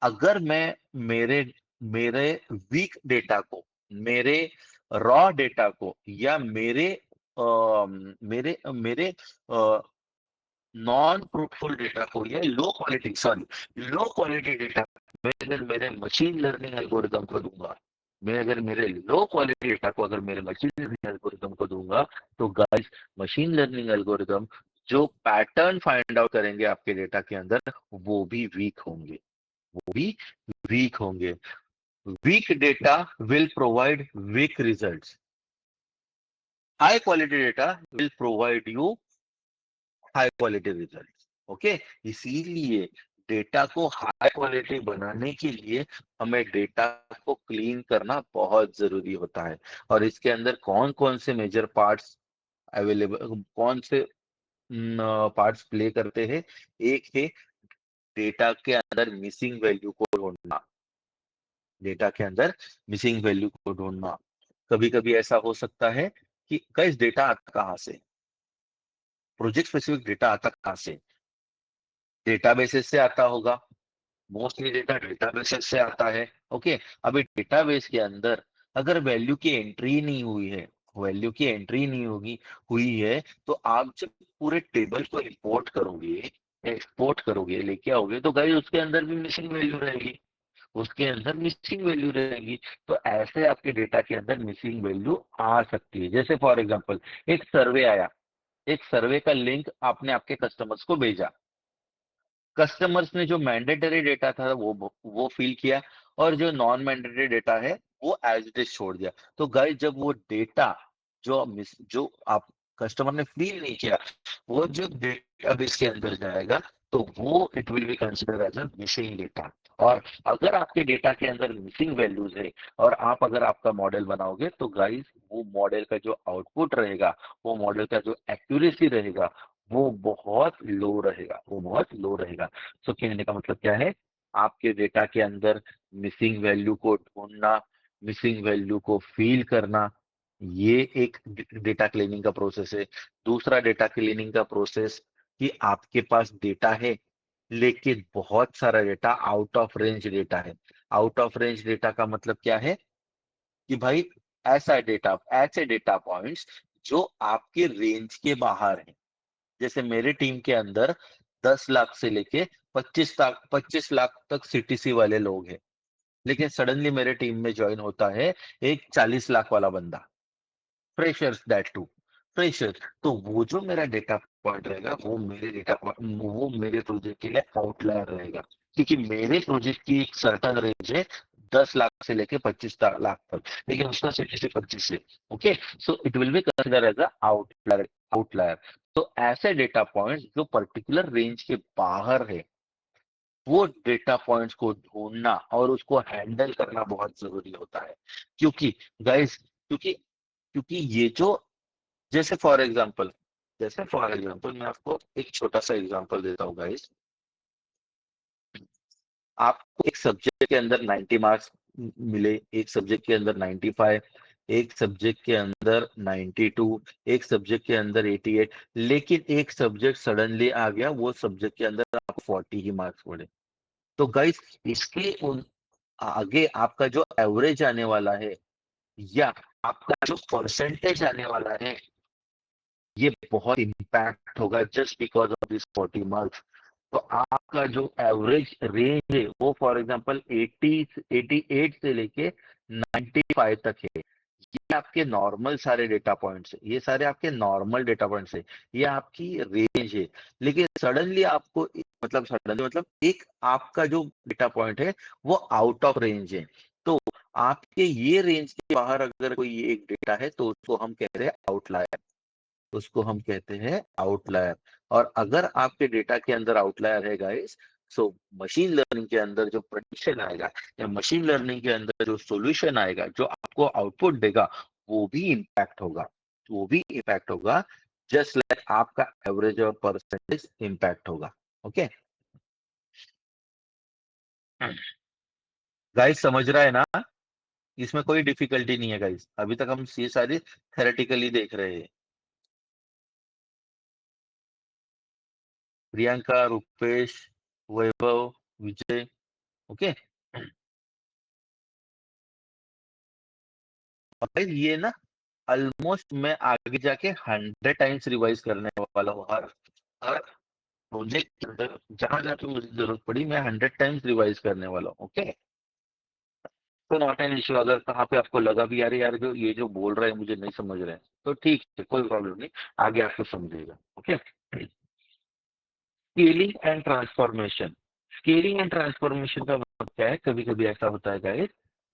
अगर मैं मेरे मेरे वीक डेटा को, मेरे रॉ डेटा को या मेरे मेरे नॉन फ्रूटफुल डेटा को या लो क्वालिटी डेटा मैं अगर मेरे मशीन लर्निंग एल्गोरिदम को दूंगा, मैं अगर मेरे लो क्वालिटी डेटा को अगर मेरे मशीन लर्निंग एल्गोरिदम को दूंगा, तो गाइस मशीन लर्निंग एल्गोरिदम जो पैटर्न फाइंड आउट करेंगे आपके डेटा के अंदर, वो भी वीक होंगे, वो भी वीक होंगे। Weak data will provide weak results, high quality data will provide you high quality results. Okay, इसीलिए डेटा को हाई क्वालिटी बनाने के लिए हमें डेटा को क्लीन करना बहुत जरूरी होता है। और इसके अंदर कौन कौन से मेजर पार्ट्स अवेलेबल, कौन से पार्ट्स प्ले करते हैं? एक है डेटा के अंदर मिसिंग वैल्यू को ढूंढना, डेटा के अंदर मिसिंग वैल्यू को ढूंढना। कभी कभी ऐसा हो सकता है कि गाइस डेटा आता कहाँ से, प्रोजेक्ट स्पेसिफिक डेटा आता कहाँ से? डेटाबेसेस से आता होगा, मोस्टली डेटा डेटाबेसेस से आता है। ओके, अभी डेटाबेस के अंदर अगर वैल्यू की एंट्री नहीं हुई है, वैल्यू की एंट्री नहीं होगी हुई है, तो आप जब पूरे टेबल को इंपोर्ट करोगे, एक्सपोर्ट करोगे, लेके आओगे, तो गाइस उसके अंदर भी मिसिंग वैल्यू रहेगी, उसके अंदर मिसिंग वैल्यू रहेगी। तो ऐसे आपके डेटा के अंदर मिसिंग वैल्यू आ सकती है। जैसे फॉर एग्जांपल एक सर्वे आया, एक सर्वे का लिंक आपने आपके कस्टमर्स को भेजा, कस्टमर्स ने जो मैंडेटरी डेटा था वो फिल किया, और जो नॉन मैंडेटरी डेटा है वो एज इट इज छोड़ दिया। तो गाइस जब वो डेटा जो आप कस्टमर ने फिल नहीं किया, वो जो डेटाबेस के अंदर जाएगा, तो वो it will be consider as a missing data. और अगर आपके डेटा के अंदर मिसिंग वैल्यूज है और आप अगर आपका मॉडल बनाओगे, तो गाइस वो मॉडल का जो आउटपुट रहेगा, वो मॉडल का जो एक्यूरेसी रहेगा, वो बहुत लो रहेगा, वो बहुत लो रहेगा। सो कहने का मतलब क्या है? आपके डेटा के अंदर मिसिंग वैल्यू को ढूंढना, मिसिंग वैल्यू को फील करना, ये एक डेटा क्लीनिंग का प्रोसेस है। दूसरा डेटा क्लीनिंग का प्रोसेस कि आपके पास डेटा है लेकिन बहुत सारा data out of range data है। आउट ऑफ रेंज डेटा का मतलब क्या है? कि भाई ऐसे डेटा पॉइंट्स जो आपके रेंज के बाहर है। जैसे मेरे टीम के अंदर 10 लाख से लेके 25 लाख तक सीटीसी वाले लोग हैं, लेकिन सडनली मेरे टीम में ज्वाइन होता है एक 40 लाख वाला बंदा, फ्रेशर्स, दैट टू फ्रेशर्स। तो वो जो मेरा डेटा पॉइंट रहेगा, वो मेरे प्रोजेक्ट के लिए आउटलायर रहेगा, क्योंकि मेरे प्रोजेक्ट की एक सर्टन रेंज है 10 लाख से लेके 25 लाख तक, लेकिन उसका सीटीसी 25 है। Okay, so it will be consider as outlier. तो ऐसे डेटा पॉइंट्स जो पर्टिकुलर रेंज के बाहर है, वो डेटा पॉइंट्स को ढूंढना और उसको हैंडल करना बहुत जरूरी होता है। क्योंकि गाइस, क्योंकि ये जो, जैसे फॉर एग्जांपल मैं आपको एक छोटा सा एग्जांपल देता हूँ गाइस। आपको एक सब्जेक्ट के अंदर 90 मार्क्स मिले, एक सब्जेक्ट के अंदर 95, एक सब्जेक्ट के अंदर 92, एक सब्जेक्ट के अंदर 88, लेकिन एक सब्जेक्ट सडनली आ गया, वो सब्जेक्ट के अंदर आपको 40 ही मार्क्स पड़े। तो गाइस, इसके उन आगे आपका जो एवरेज आने वाला है या आपका जो परसेंटेज आने वाला है, ये बहुत इम्पैक्ट होगा just because of this 40 marks. तो आपका जो एवरेज रेंज है वो फॉर एग्जांपल 88 से लेके 95 तक है। ये आपके नॉर्मल सारे डेटा पॉइंट्स है, ये सारे आपके नॉर्मल डेटा पॉइंट्स है, ये आपकी रेंज है। लेकिन सडनली आपको, मतलब सडनली मतलब एक आपका जो डेटा पॉइंट है वो आउट ऑफ रेंज है। तो आपके ये रेंज के बाहर अगर कोई एक डेटा है तो उसको हम कह रहे हैं आउटलायर, उसको हम कहते हैं आउटलायर। और अगर आपके डेटा के अंदर आउटलायर है गाइस, सो मशीन लर्निंग के अंदर जो प्रेडिक्शन आएगा या मशीन लर्निंग के अंदर जो सॉल्यूशन आएगा, जो आपको आउटपुट देगा, वो भी इम्पैक्ट होगा, वो भी इम्पैक्ट होगा, जस्ट लाइक आपका एवरेज और परसेंटेज इम्पैक्ट होगा। ओके गाइस, समझ रहा है ना? इसमें कोई डिफिकल्टी नहीं है गाइस, अभी तक हम ये सारी थेरेटिकली देख रहे हैं। प्रियंका, रुपेश, वैभव, विजय, ओके। और भाई ये ना ऑलमोस्ट मैं आगे जाके 100 टाइम्स रिवाइज करने वाला हूँ, हर हर प्रोजेक्ट के अंदर जहां जहाँ पे मुझे जरूरत पड़ी मैं 100 टाइम्स रिवाइज करने वाला हूँ। ओके, तो नॉट एन इश्यू। अगर कहाँ पे आपको लगा भी यार यार जो ये जो बोल रहे हैं मुझे नहीं समझ रहे हैं, तो ठीक है, कोई प्रॉब्लम नहीं, आगे आपको समझेगा। Okay, scaling and transformation. Scaling and transformation का मतलब क्या है? कभी कभी ऐसा होता है गाइस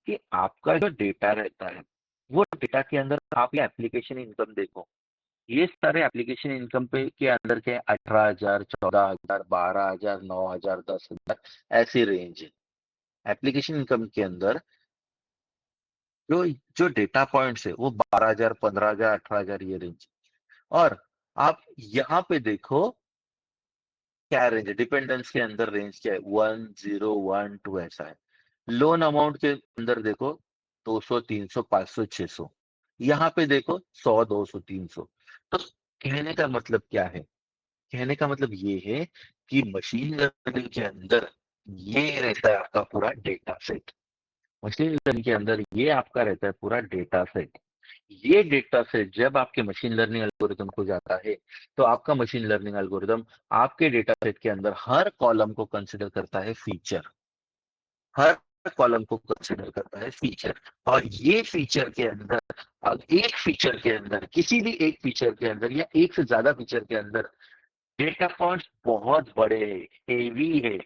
कि आपका जो डेटा रहता है, वो डेटा के अंदर आप ये एप्लीकेशन इनकम देखो, ये सारे एप्लीकेशन इनकम पे के अंदर के 18,000, 14,000, 12,000, 9,000, 10,000, ऐसी रेंज है। एप्लीकेशन इनकम के अंदर जो जो डेटा पॉइंट्स है वो 12,000, 15,000, 18,000, ये रेंज। और आप यहाँ पे देखो क्या रेंज है, डिपेंडेंस के अंदर रेंज क्या है, 1, 0, 1, 2 ऐसा है। लोन अमाउंट के अंदर देखो 200, 300, 500, 600। यहाँ पे देखो 100, 200, 300। तो कहने का मतलब क्या है? कहने का मतलब ये है कि मशीन लर्निंग के अंदर ये रहता है आपका पूरा डेटा सेट। मशीन लर्निंग के अंदर ये आपका रहता है पूरा डेटा सेट। ये डेटा सेट जब आपके मशीन लर्निंग एल्गोरिदम को जाता है, तो आपका मशीन लर्निंग एल्गोरिदम आपके डेटा सेट के अंदर हर कॉलम को कंसिडर करता है फीचर, हर कॉलम को कंसिडर करता है फीचर। और ये फीचर के अंदर, अब एक फीचर के अंदर, किसी भी एक फीचर के अंदर या एक से ज्यादा फीचर के अंदर डेटा पॉइंट्स बहुत बड़े है, हेवी है,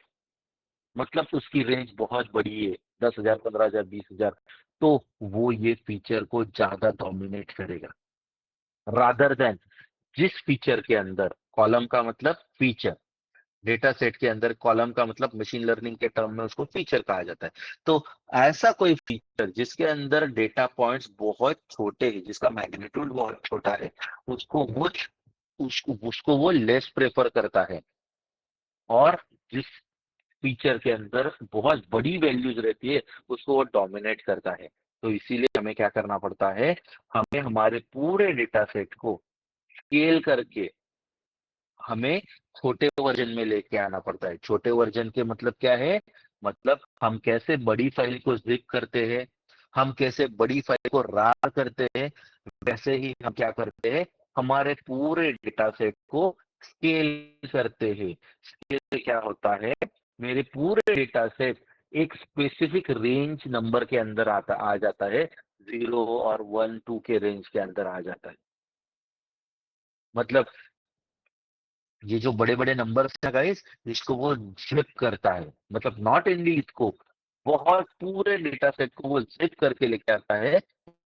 मतलब उसकी रेंज बहुत बड़ी है, 10,000, 15,000, 20,000, तो वो ये फीचर को ज्यादा डोमिनेट करेगा रादर देन जिस फीचर के अंदर, कॉलम का मतलब फीचर, डेटा सेट के अंदर कॉलम का मतलब मशीन लर्निंग के टर्म में उसको फीचर कहा जाता है। तो ऐसा कोई फीचर जिसके अंदर डेटा पॉइंट्स बहुत छोटे हैं, जिसका मैग्नीट्यूड बहुत छोटा है, उसको वो उसको वो लेस प्रेफर करता है। और जिस फीचर के अंदर बहुत बड़ी वैल्यूज रहती है, उसको वो डोमिनेट करता है। तो इसीलिए हमें क्या करना पड़ता है, हमें हमारे पूरे डेटा सेट को स्केल करके हमें छोटे वर्जन में लेके आना पड़ता है। छोटे वर्जन के मतलब क्या है? मतलब हम कैसे बड़ी फाइल को जिप करते हैं, हम कैसे बड़ी फाइल को रार करते हैं, वैसे ही हम क्या करते हैं, हमारे पूरे डेटा सेट को स्केल करते हैं। स्केल से क्या होता है, मेरे पूरे डेटा सेट एक स्पेसिफिक रेंज नंबर के अंदर आ जाता है, 0 और 1, 2 के रेंज के अंदर आ जाता है। मतलब ये जो बड़े बड़े नंबर्स है गाइस, इसको वो जिप करता है, मतलब नॉट ओनली इसको, बहुत पूरे डेटा सेट को वो जिप करके लेके आता है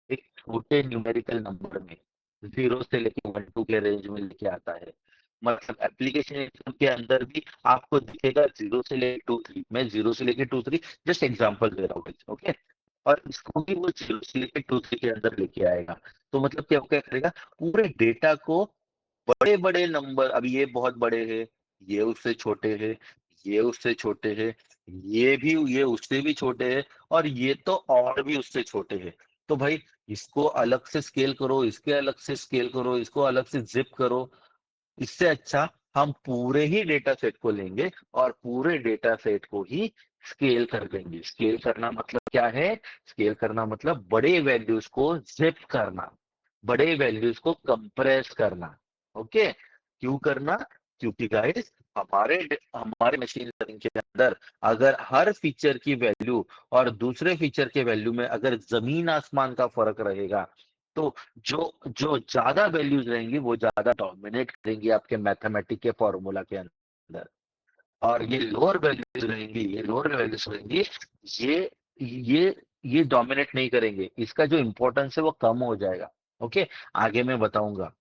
एक छोटे न्यूमेरिकल नंबर में, 0 से लेके 1, 2 के रेंज में लेके आता है। मतलब एप्लीकेशन एग्जाम के अंदर भी आपको दिखेगा 0 से लेके 2 3, मैं 0 से लेके 2 3 जस्ट एग्जांपल दे रहा हूँ, ओके। और इसको भी वो 0 से लेके 2 3 के अंदर लेके आएगा। तो मतलब क्या क्या करेगा, पूरे डेटा को बड़े बड़े नंबर, अभी ये बहुत बड़े हैं, ये उससे छोटे हैं, ये उससे छोटे हैं, ये भी, ये उससे भी छोटे हैं, और ये तो और भी उससे छोटे हैं। तो भाई इसको अलग से स्केल करो, इसके अलग से स्केल करो, इसको अलग से जिप करो। इससे अच्छा हम पूरे ही डेटा सेट को लेंगे और पूरे डेटा सेट को ही स्केल कर देंगे। स्केल करना मतलब क्या है? स्केल करना मतलब बड़े वैल्यूज को जिप करना, बड़े वैल्यूज को कंप्रेस करना। ओके, क्यों करना? क्योंकि गाइस हमारे हमारे मशीन लर्निंग के अंदर अगर हर फीचर की वैल्यू और दूसरे फीचर के वैल्यू में अगर जमीन आसमान का फर्क रहेगा, तो जो जो ज्यादा वैल्यूज रहेंगी वो ज्यादा डोमिनेट करेंगी आपके मैथमेटिक के फॉर्मूला के अंदर। और ये लोअर वैल्यूज रहेंगी, ये लोअर वैल्यूज रहेंगी, ये ये ये डोमिनेट नहीं करेंगे, इसका जो इंपॉर्टेंस है वो कम हो जाएगा। ओके, आगे मैं बताऊंगा,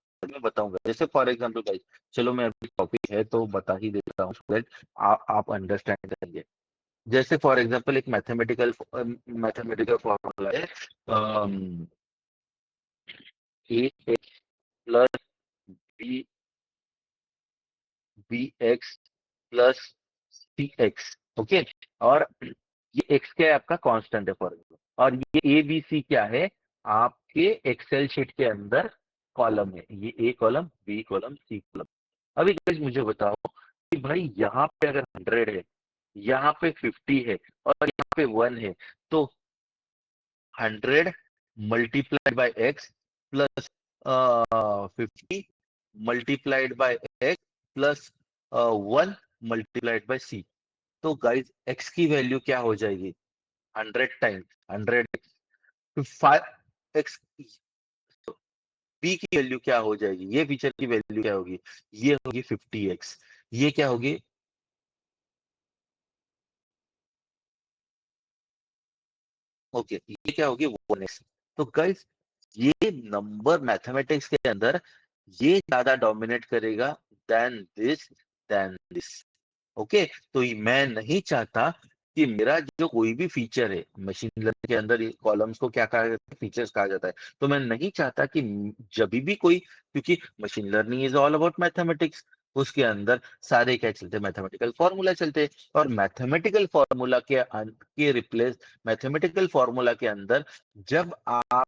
जैसे फॉर एग्जाम्पल गाइस, चलो मैं अभी टॉपिक है तो बता ही देता हूँ so that आप अंडरस्टैंड करेंगे। जैसे फॉर एग्जाम्पल एक मैथमेटिकल फॉर्मूला है, A X plus B B X plus C X. Okay, और ये एक्स क्या है? आपका कांस्टेंट है फॉर एग्जाम्पल, और ये ए बी सी क्या है? आपके एक्सेल शीट के अंदर कॉलम है, ये A column, B column, C column. अभी guys मुझे बताओ कि भाई यहाँ पे अगर 100 है, यहाँ पे 50 है, और यहाँ पे 1 है, तो 100 multiplied by X plus 50 multiplied by X plus 1 multiplied by C. तो गाइस एक्स की वैल्यू क्या हो जाएगी? 100 टाइम्स 100 फाइव एक्स। बी की वैल्यू क्या हो जाएगी? ये फीचर की वैल्यू क्या होगी? ये होगी 50x। ये क्या होगी? ओके, ये क्या होगी? 1x। तो गाइस ये नंबर मैथमेटिक्स के अंदर ये ज्यादा डोमिनेट करेगा then this, then this. Okay, तो मैं नहीं चाहता कि मेरा जो कोई भी फीचर है, मशीन लर्निंग के अंदर कॉलम्स को क्या कहा जाता है? फीचर्स कहा जाता है। तो मैं नहीं चाहता कि जब भी कोई, क्योंकि machine learning is all about mathematics, उसके अंदर सारे क्या चलते हैं? मैथमेटिकल फॉर्मूला चलते हैं। और मैथमेटिकल फॉर्मूला के रिप्लेस, मैथमेटिकल फॉर्मूला के अंदर जब आप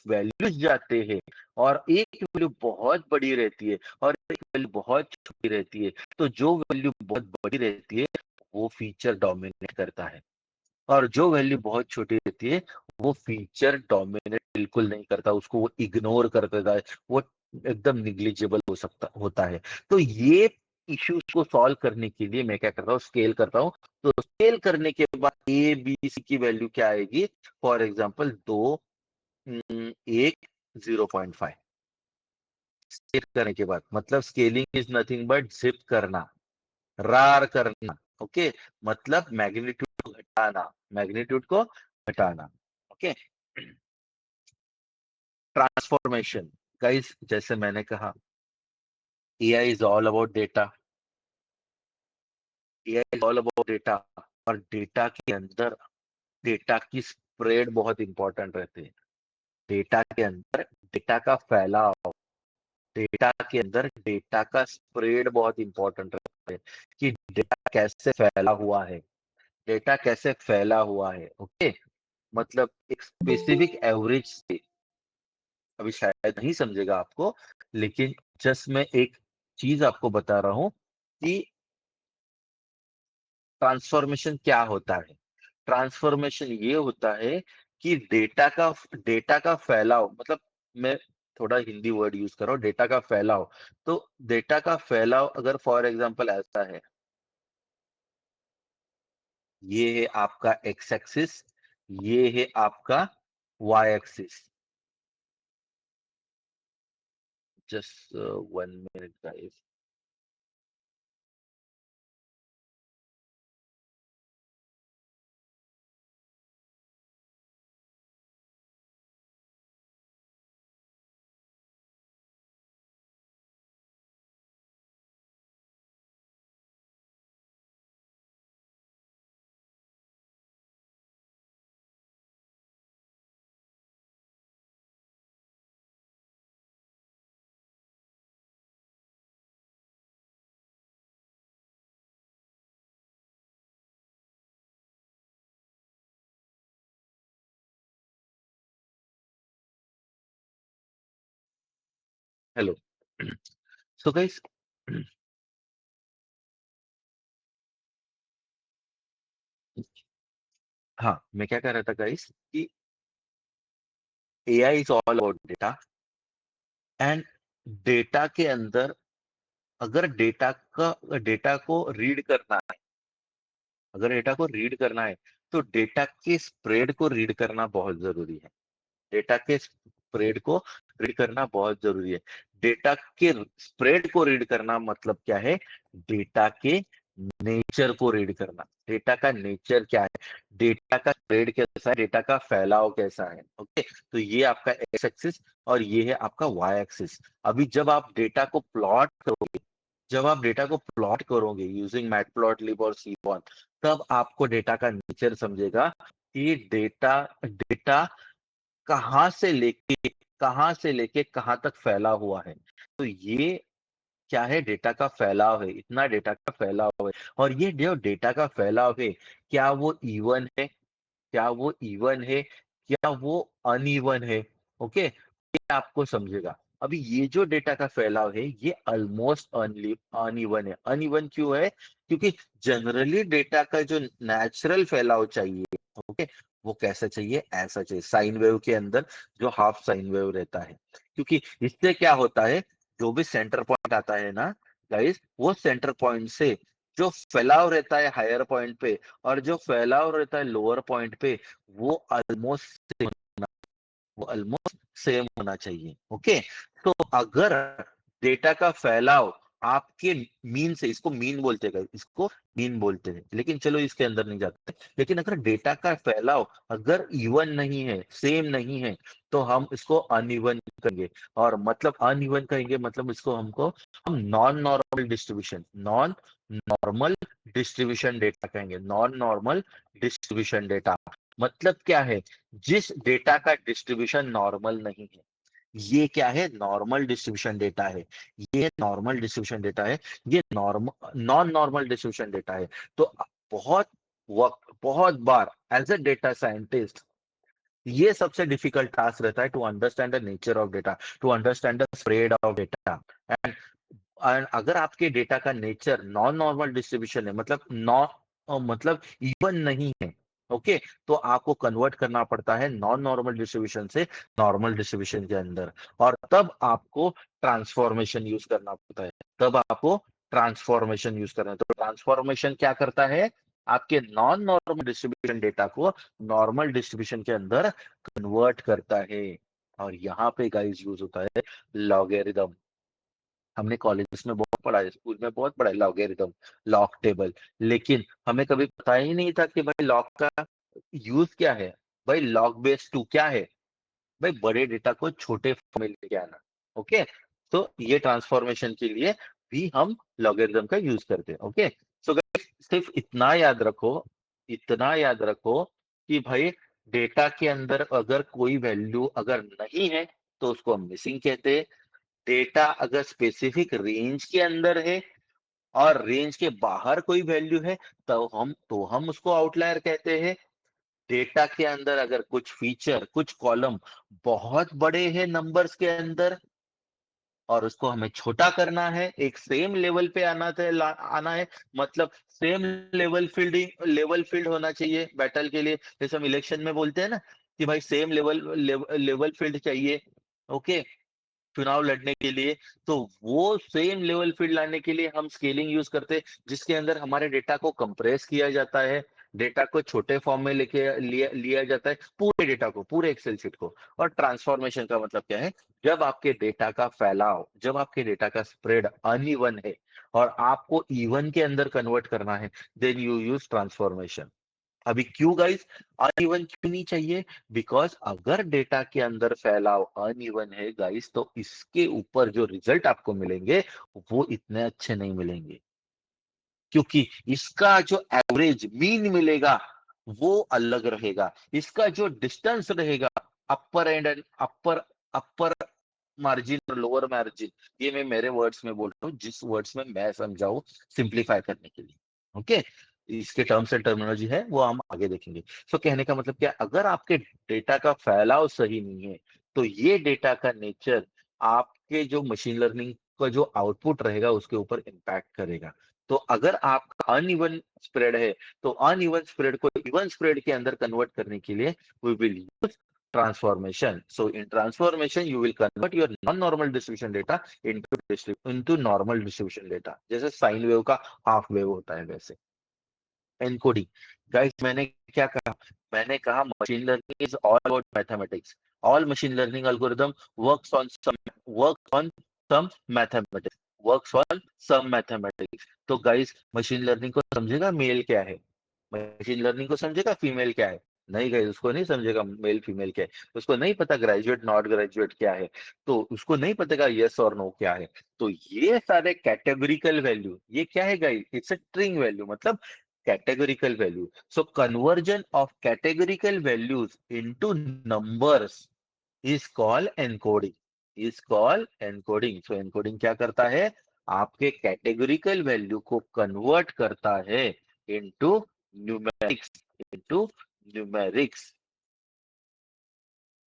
वैल्यूज जाते हैं और एक वैल्यू बहुत बड़ी रहती है और एक वैल्यू बहुत छोटी रहती है, तो जो वैल्यू बहुत बड़ी रहती है वो फीचर डोमिनेट करता है, और जो वैल्यू बहुत छोटी रहती है वो फीचर डोमिनेट बिल्कुल नहीं करता, उसको वो इग्नोर कर देता है, वो एकदम निग्लिजिबल हो सकता होता है। तो ये इश्यूज को सॉल्व करने के लिए मैं क्या करता हूँ? स्केल करता हूँ। तो स्केल करने के बाद ए बी सी की वैल्यू क्या आएगी? For example 2, 1, 0.5। स्केल करने के बाद मतलब scaling is nothing but zip करना, रार करना। ओके, मतलब मैग्नीट्यूड को घटाना, मैग्नीट्यूड को घटाना। Okay, transformation. गाइस जैसे मैंने कहा, AI is all about data, AI is all about data. और डेटा के अंदर डेटा की स्प्रेड बहुत इंपॉर्टेंट रहती है। डेटा के अंदर डेटा का फैलाव, डेटा के अंदर डेटा का स्प्रेड बहुत इंपॉर्टेंट रहता है, कि डेटा कैसे फैला हुआ है, डेटा कैसे फैला हुआ है। ओके, मतलब एक स्पेसिफिक एवरेज से, अभी शायद नहीं समझेगा आपको, लेकिन जस्ट मैं एक चीज आपको बता रहा हूं कि ट्रांसफॉर्मेशन क्या होता है। ट्रांसफॉर्मेशन ये होता है कि डेटा का फैलाव, मतलब मैं थोड़ा हिंदी वर्ड यूज कर रहा हूँ, डेटा का फैलाव। तो डेटा का फैलाव अगर फॉर एग्जांपल ऐसा है, ये है आपका एक्स एक्सिस, ये है आपका Y axis. Just 1 minute guys. Hello. So guys, हाँ, मैं क्या कह रहा था गाइस कि AI is all about data and data के अंदर अगर डेटा को रीड करना है, अगर डेटा को रीड करना है तो डेटा के स्प्रेड को रीड करना बहुत जरूरी है। डेटा के स्प्रेड को रीड करना बहुत जरूरी है। डेटा के स्प्रेड को रीड करना मतलब क्या है? डेटा के नेचर को रीड करना। डेटा का नेचर क्या है, डेटा का स्प्रेड कैसा है, डेटा का फैलाव कैसा है। ओके, तो ये आपका एक्स एक्सिस और ये है आपका वाई एक्सिस। अभी जब आप डेटा को प्लॉट करोगे यूजिंग मैटप्लॉटलिब और सीबॉन, तब आपको डेटा का नेचर समझेगा कि डेटा डेटा कहाँ से लेके कहाँ तक फैला हुआ है। तो ये क्या है? डेटा का फैलाव है, इतना डेटा का फैलाव है। और ये जो डेटा का फैलाव है, क्या वो इवन है, क्या वो इवन है, क्या वो अनइवन है? ओके, ये आपको समझेगा। अभी ये जो डेटा का फैलाव है ये ऑलमोस्ट अनइवन है। अनइवन क्यों है? क्योंकि जनरली डेटा का जो नेचुरल फैलाव चाहिए, ओके, वो कैसा चाहिए? ऐसा चाहिए, साइन वेव के अंदर जो हाफ साइन वेव रहता है। क्योंकि इससे क्या होता है, जो भी सेंटर पॉइंट आता है ना गाइस, वो सेंटर पॉइंट से जो फैलाव रहता है हायर पॉइंट पे और जो फैलाव रहता है लोअर पॉइंट पे, वो ऑलमोस्ट वो ऑलमोस्ट सेम होना चाहिए। ओके, तो अगर डेटा का फैलाव आपके मीन से, इसको मीन बोलते हैं, इसको मीन बोलते हैं, लेकिन चलो इसके अंदर नहीं जाते। लेकिन अगर डेटा का फैलाव अगर इवन नहीं है, सेम नहीं है, तो हम इसको अनइवन कहेंगे। और मतलब अनइवन कहेंगे मतलब इसको हम नॉन नॉर्मल डिस्ट्रीब्यूशन डेटा कहेंगे। नॉन नॉर्मल डिस्ट्रीब्यूशन डेटा मतलब क्या है? जिस डेटा का डिस्ट्रीब्यूशन नॉर्मल नहीं है, ये क्या है? नॉर्मल डिस्ट्रीब्यूशन डेटा है। ये नॉर्मल डिस्ट्रीब्यूशन डेटा है। ये normal non normal distribution data है। तो बहुत बार एज अ डेटा साइंटिस्ट ये सबसे डिफिकल्ट टास्क रहता है, to understand the nature of data, to understand the spread of data. And अगर आपके डेटा का नेचर नॉन नॉर्मल डिस्ट्रीब्यूशन है, मतलब इवन नहीं है, ओके, तो आपको कन्वर्ट करना पड़ता है नॉन नॉर्मल डिस्ट्रीब्यूशन से नॉर्मल डिस्ट्रीब्यूशन के अंदर। और तब आपको ट्रांसफॉर्मेशन यूज करना पड़ता है। तब आपको ट्रांसफॉर्मेशन यूज करना है। तो ट्रांसफॉर्मेशन क्या करता है? आपके नॉन नॉर्मल डिस्ट्रीब्यूशन डेटा को नॉर्मल डिस्ट्रीब्यूशन के अंदर कन्वर्ट करता है। और यहाँ पे गाइस यूज होता है लॉगरिदम। हमने कॉलेजेस में बहुत पढ़ा है, स्कूल में बहुत पढ़ा है लॉगरिदम, लॉग टेबल। लेकिन हमें कभी पता ही नहीं था कि भाई लॉग का यूज क्या है, भाई लॉग बेस टू क्या है, भाई बड़े डेटा को छोटे फॉर्म में लेके आना। ओके, तो ये ट्रांसफॉर्मेशन के लिए भी हम लॉगरिदम का यूज करते हैं। ओके, सो सिर्फ इतना याद रखो कि भाई डेटा के अंदर अगर कोई वैल्यू अगर नहीं है तो उसको हम मिसिंग कहते हैं। डेटा अगर स्पेसिफिक रेंज के अंदर है और रेंज के बाहर कोई वैल्यू है तो हम उसको आउटलायर कहते हैं। डेटा के अंदर अगर कुछ फीचर, कुछ कॉलम बहुत बड़े हैं नंबर्स के अंदर और उसको हमें छोटा करना है, एक सेम लेवल पे आना है, मतलब सेम लेवल फील्ड होना चाहिए बैटल के लिए। जैसे हम इलेक्शन में बोलते हैं ना कि भाई सेम लेवल फील्ड चाहिए, ओके, चुनाव लड़ने के लिए। तो वो सेम लेवल फील्ड लाने के लिए हम स्केलिंग यूज करते हैं, जिसके अंदर हमारे डेटा को कंप्रेस किया जाता है, डेटा को छोटे फॉर्म में लिया जाता है, पूरे डेटा को, पूरे एक्सेल शीट को। और ट्रांसफॉर्मेशन का मतलब क्या है? जब आपके डेटा का स्प्रेड अनइवन है और आपको इवन के अंदर कन्वर्ट करना है, देन यू यूज ट्रांसफॉर्मेशन। अभी क्यों गाइस अनइवन क्यों नहीं चाहिए? बिकॉज अगर डेटा के अंदर फैलाव अनइवन है गाइस, तो इसके ऊपर जो रिजल्ट आपको मिलेंगे वो इतने अच्छे नहीं मिलेंगे। क्योंकि इसका जो एवरेज मीन मिलेगा वो अलग रहेगा। इसका जो डिस्टेंस रहेगा, अपर एंड अपर अपर मार्जिन और लोअर मार्जिन, ये मैं मेरे वर्ड्स में बोल रहा हूँ, जिस वर्ड्स में मैं समझाऊं सिंप्लीफाई करने के लिए। ओके, इसके टर्म्स एंड टर्मिनोलॉजी है वो हम आगे देखेंगे। सो कहने का मतलब क्या, अगर आपके डेटा का फैलाव सही नहीं है तो ये डेटा का नेचर आपके आपके जो मशीन लर्निंग का जो आउटपुट रहेगा उसके ऊपर इम्पैक्ट करेगा। तो अगर आपका अनइवन स्प्रेड है, तो अनइवन स्प्रेड को इवन स्प्रेड के अंदर कन्वर्ट करने के लिए we will use transformation. So in transformation you will convert your non-normal distribution data into normal distribution data, जैसे साइन वेव का हाफ वेव होता है वैसे। एनकोडिंग, गाइस मैंने क्या कहा? मैंने कहा machine learning is all about mathematics. All machine learning algorithm works on some mathematics works on some mathematics. तो गाइस मशीन लर्निंग को समझेगा मेल क्या है, मशीन लर्निंग को समझेगा फीमेल क्या है? नहीं गाइस, उसको नहीं समझेगा मेल फीमेल क्या है, उसको नहीं पता ग्रेजुएट नॉट ग्रेजुएट क्या है, तो उसको नहीं पता यस और नो क्या है। तो ये सारे कैटेगोरिकल वैल्यू, ये क्या है guys? It's a string value, मतलब categorical value. So conversion of categorical values into numbers is called encoding. Is called encoding. So encoding क्या करता है? आपके कैटेगोरिकल वैल्यू को कन्वर्ट करता है into numerics, into numerics,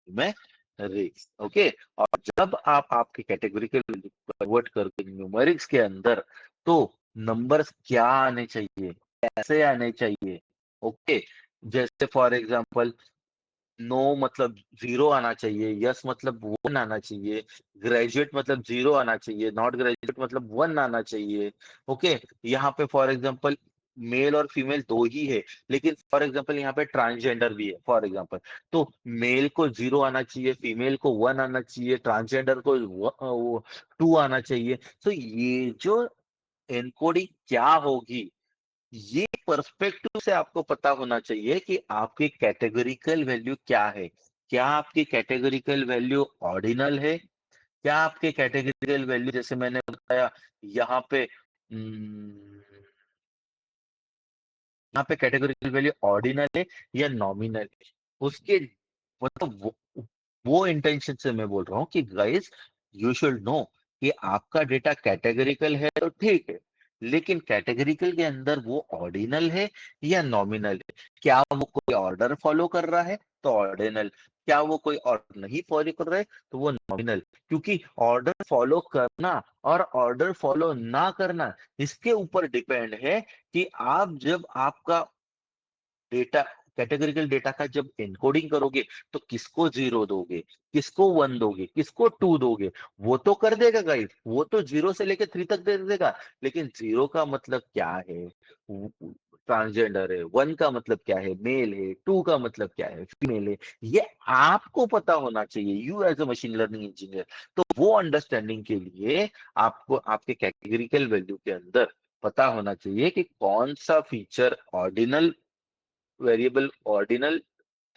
numerics. Okay, और जब आप आपके कैटेगोरिकल वैल्यू कन्वर्ट करके न्यूमेरिक्स के अंदर, तो नंबर्स क्या आने चाहिए, कैसे आने चाहिए? ओके, जैसे फॉर एग्जांपल नो मतलब जीरो आना चाहिए, यस मतलब वन आना चाहिए, ग्रेजुएट मतलब जीरो आना चाहिए, नॉट ग्रेजुएट मतलब वन आना चाहिए। ओके, यहाँ पे फॉर एग्जांपल मेल और फीमेल दो ही है, लेकिन फॉर एग्जांपल यहाँ पे ट्रांसजेंडर भी है फॉर एग्जांपल, तो मेल को जीरो आना चाहिए, फीमेल को वन आना चाहिए, ट्रांसजेंडर को टू आना चाहिए। तो ये जो एनकोडिंग क्या होगी, ये पर्सपेक्टिव से आपको पता होना चाहिए कि आपकी कैटेगोरिकल वैल्यू क्या है। क्या आपकी कैटेगोरिकल वैल्यू ऑर्डिनल है? क्या आपके कैटेगोरिकल वैल्यू, जैसे मैंने बताया यहाँ पे यहाँ पे कैटेगोरिकल वैल्यू ऑर्डिनल है या नॉमिनल है, उसके मतलब वो इंटेंशन से मैं बोल रहा हूँ कि गाइस यू शुड नो कि आपका डेटा कैटेगोरिकल है तो ठीक है, लेकिन कैटेगोरिकल के अंदर वो ऑर्डिनल है या नॉमिनल है। क्या वो कोई ऑर्डर फॉलो कर रहा है तो ऑर्डिनल, क्या वो कोई ऑर्डर नहीं फॉलो कर रहा है तो वो नॉमिनल। क्योंकि ऑर्डर फॉलो करना और ऑर्डर फॉलो ना करना इसके ऊपर डिपेंड है कि आप जब आपका डेटा, कैटेगरिकल डेटा का जब एनकोडिंग करोगे तो किसको जीरो दोगे, किसको वन दोगे, किसको टू दोगे। वो तो कर देगा गाइस, वो तो जीरो से लेके थ्री तक दे देगा, लेकिन जीरो का मतलब क्या है, ट्रांसजेंडर है, वन का मतलब क्या है, मेल है, टू का मतलब क्या है, फीमेल है, ये आपको पता होना चाहिए, you as a machine learning engineer. तो वो अंडरस्टैंडिंग के लिए आपको आपके कैटेगरिकल वैल्यू के अंदर पता होना चाहिए कि कौन सा feature ordinal variable ordinal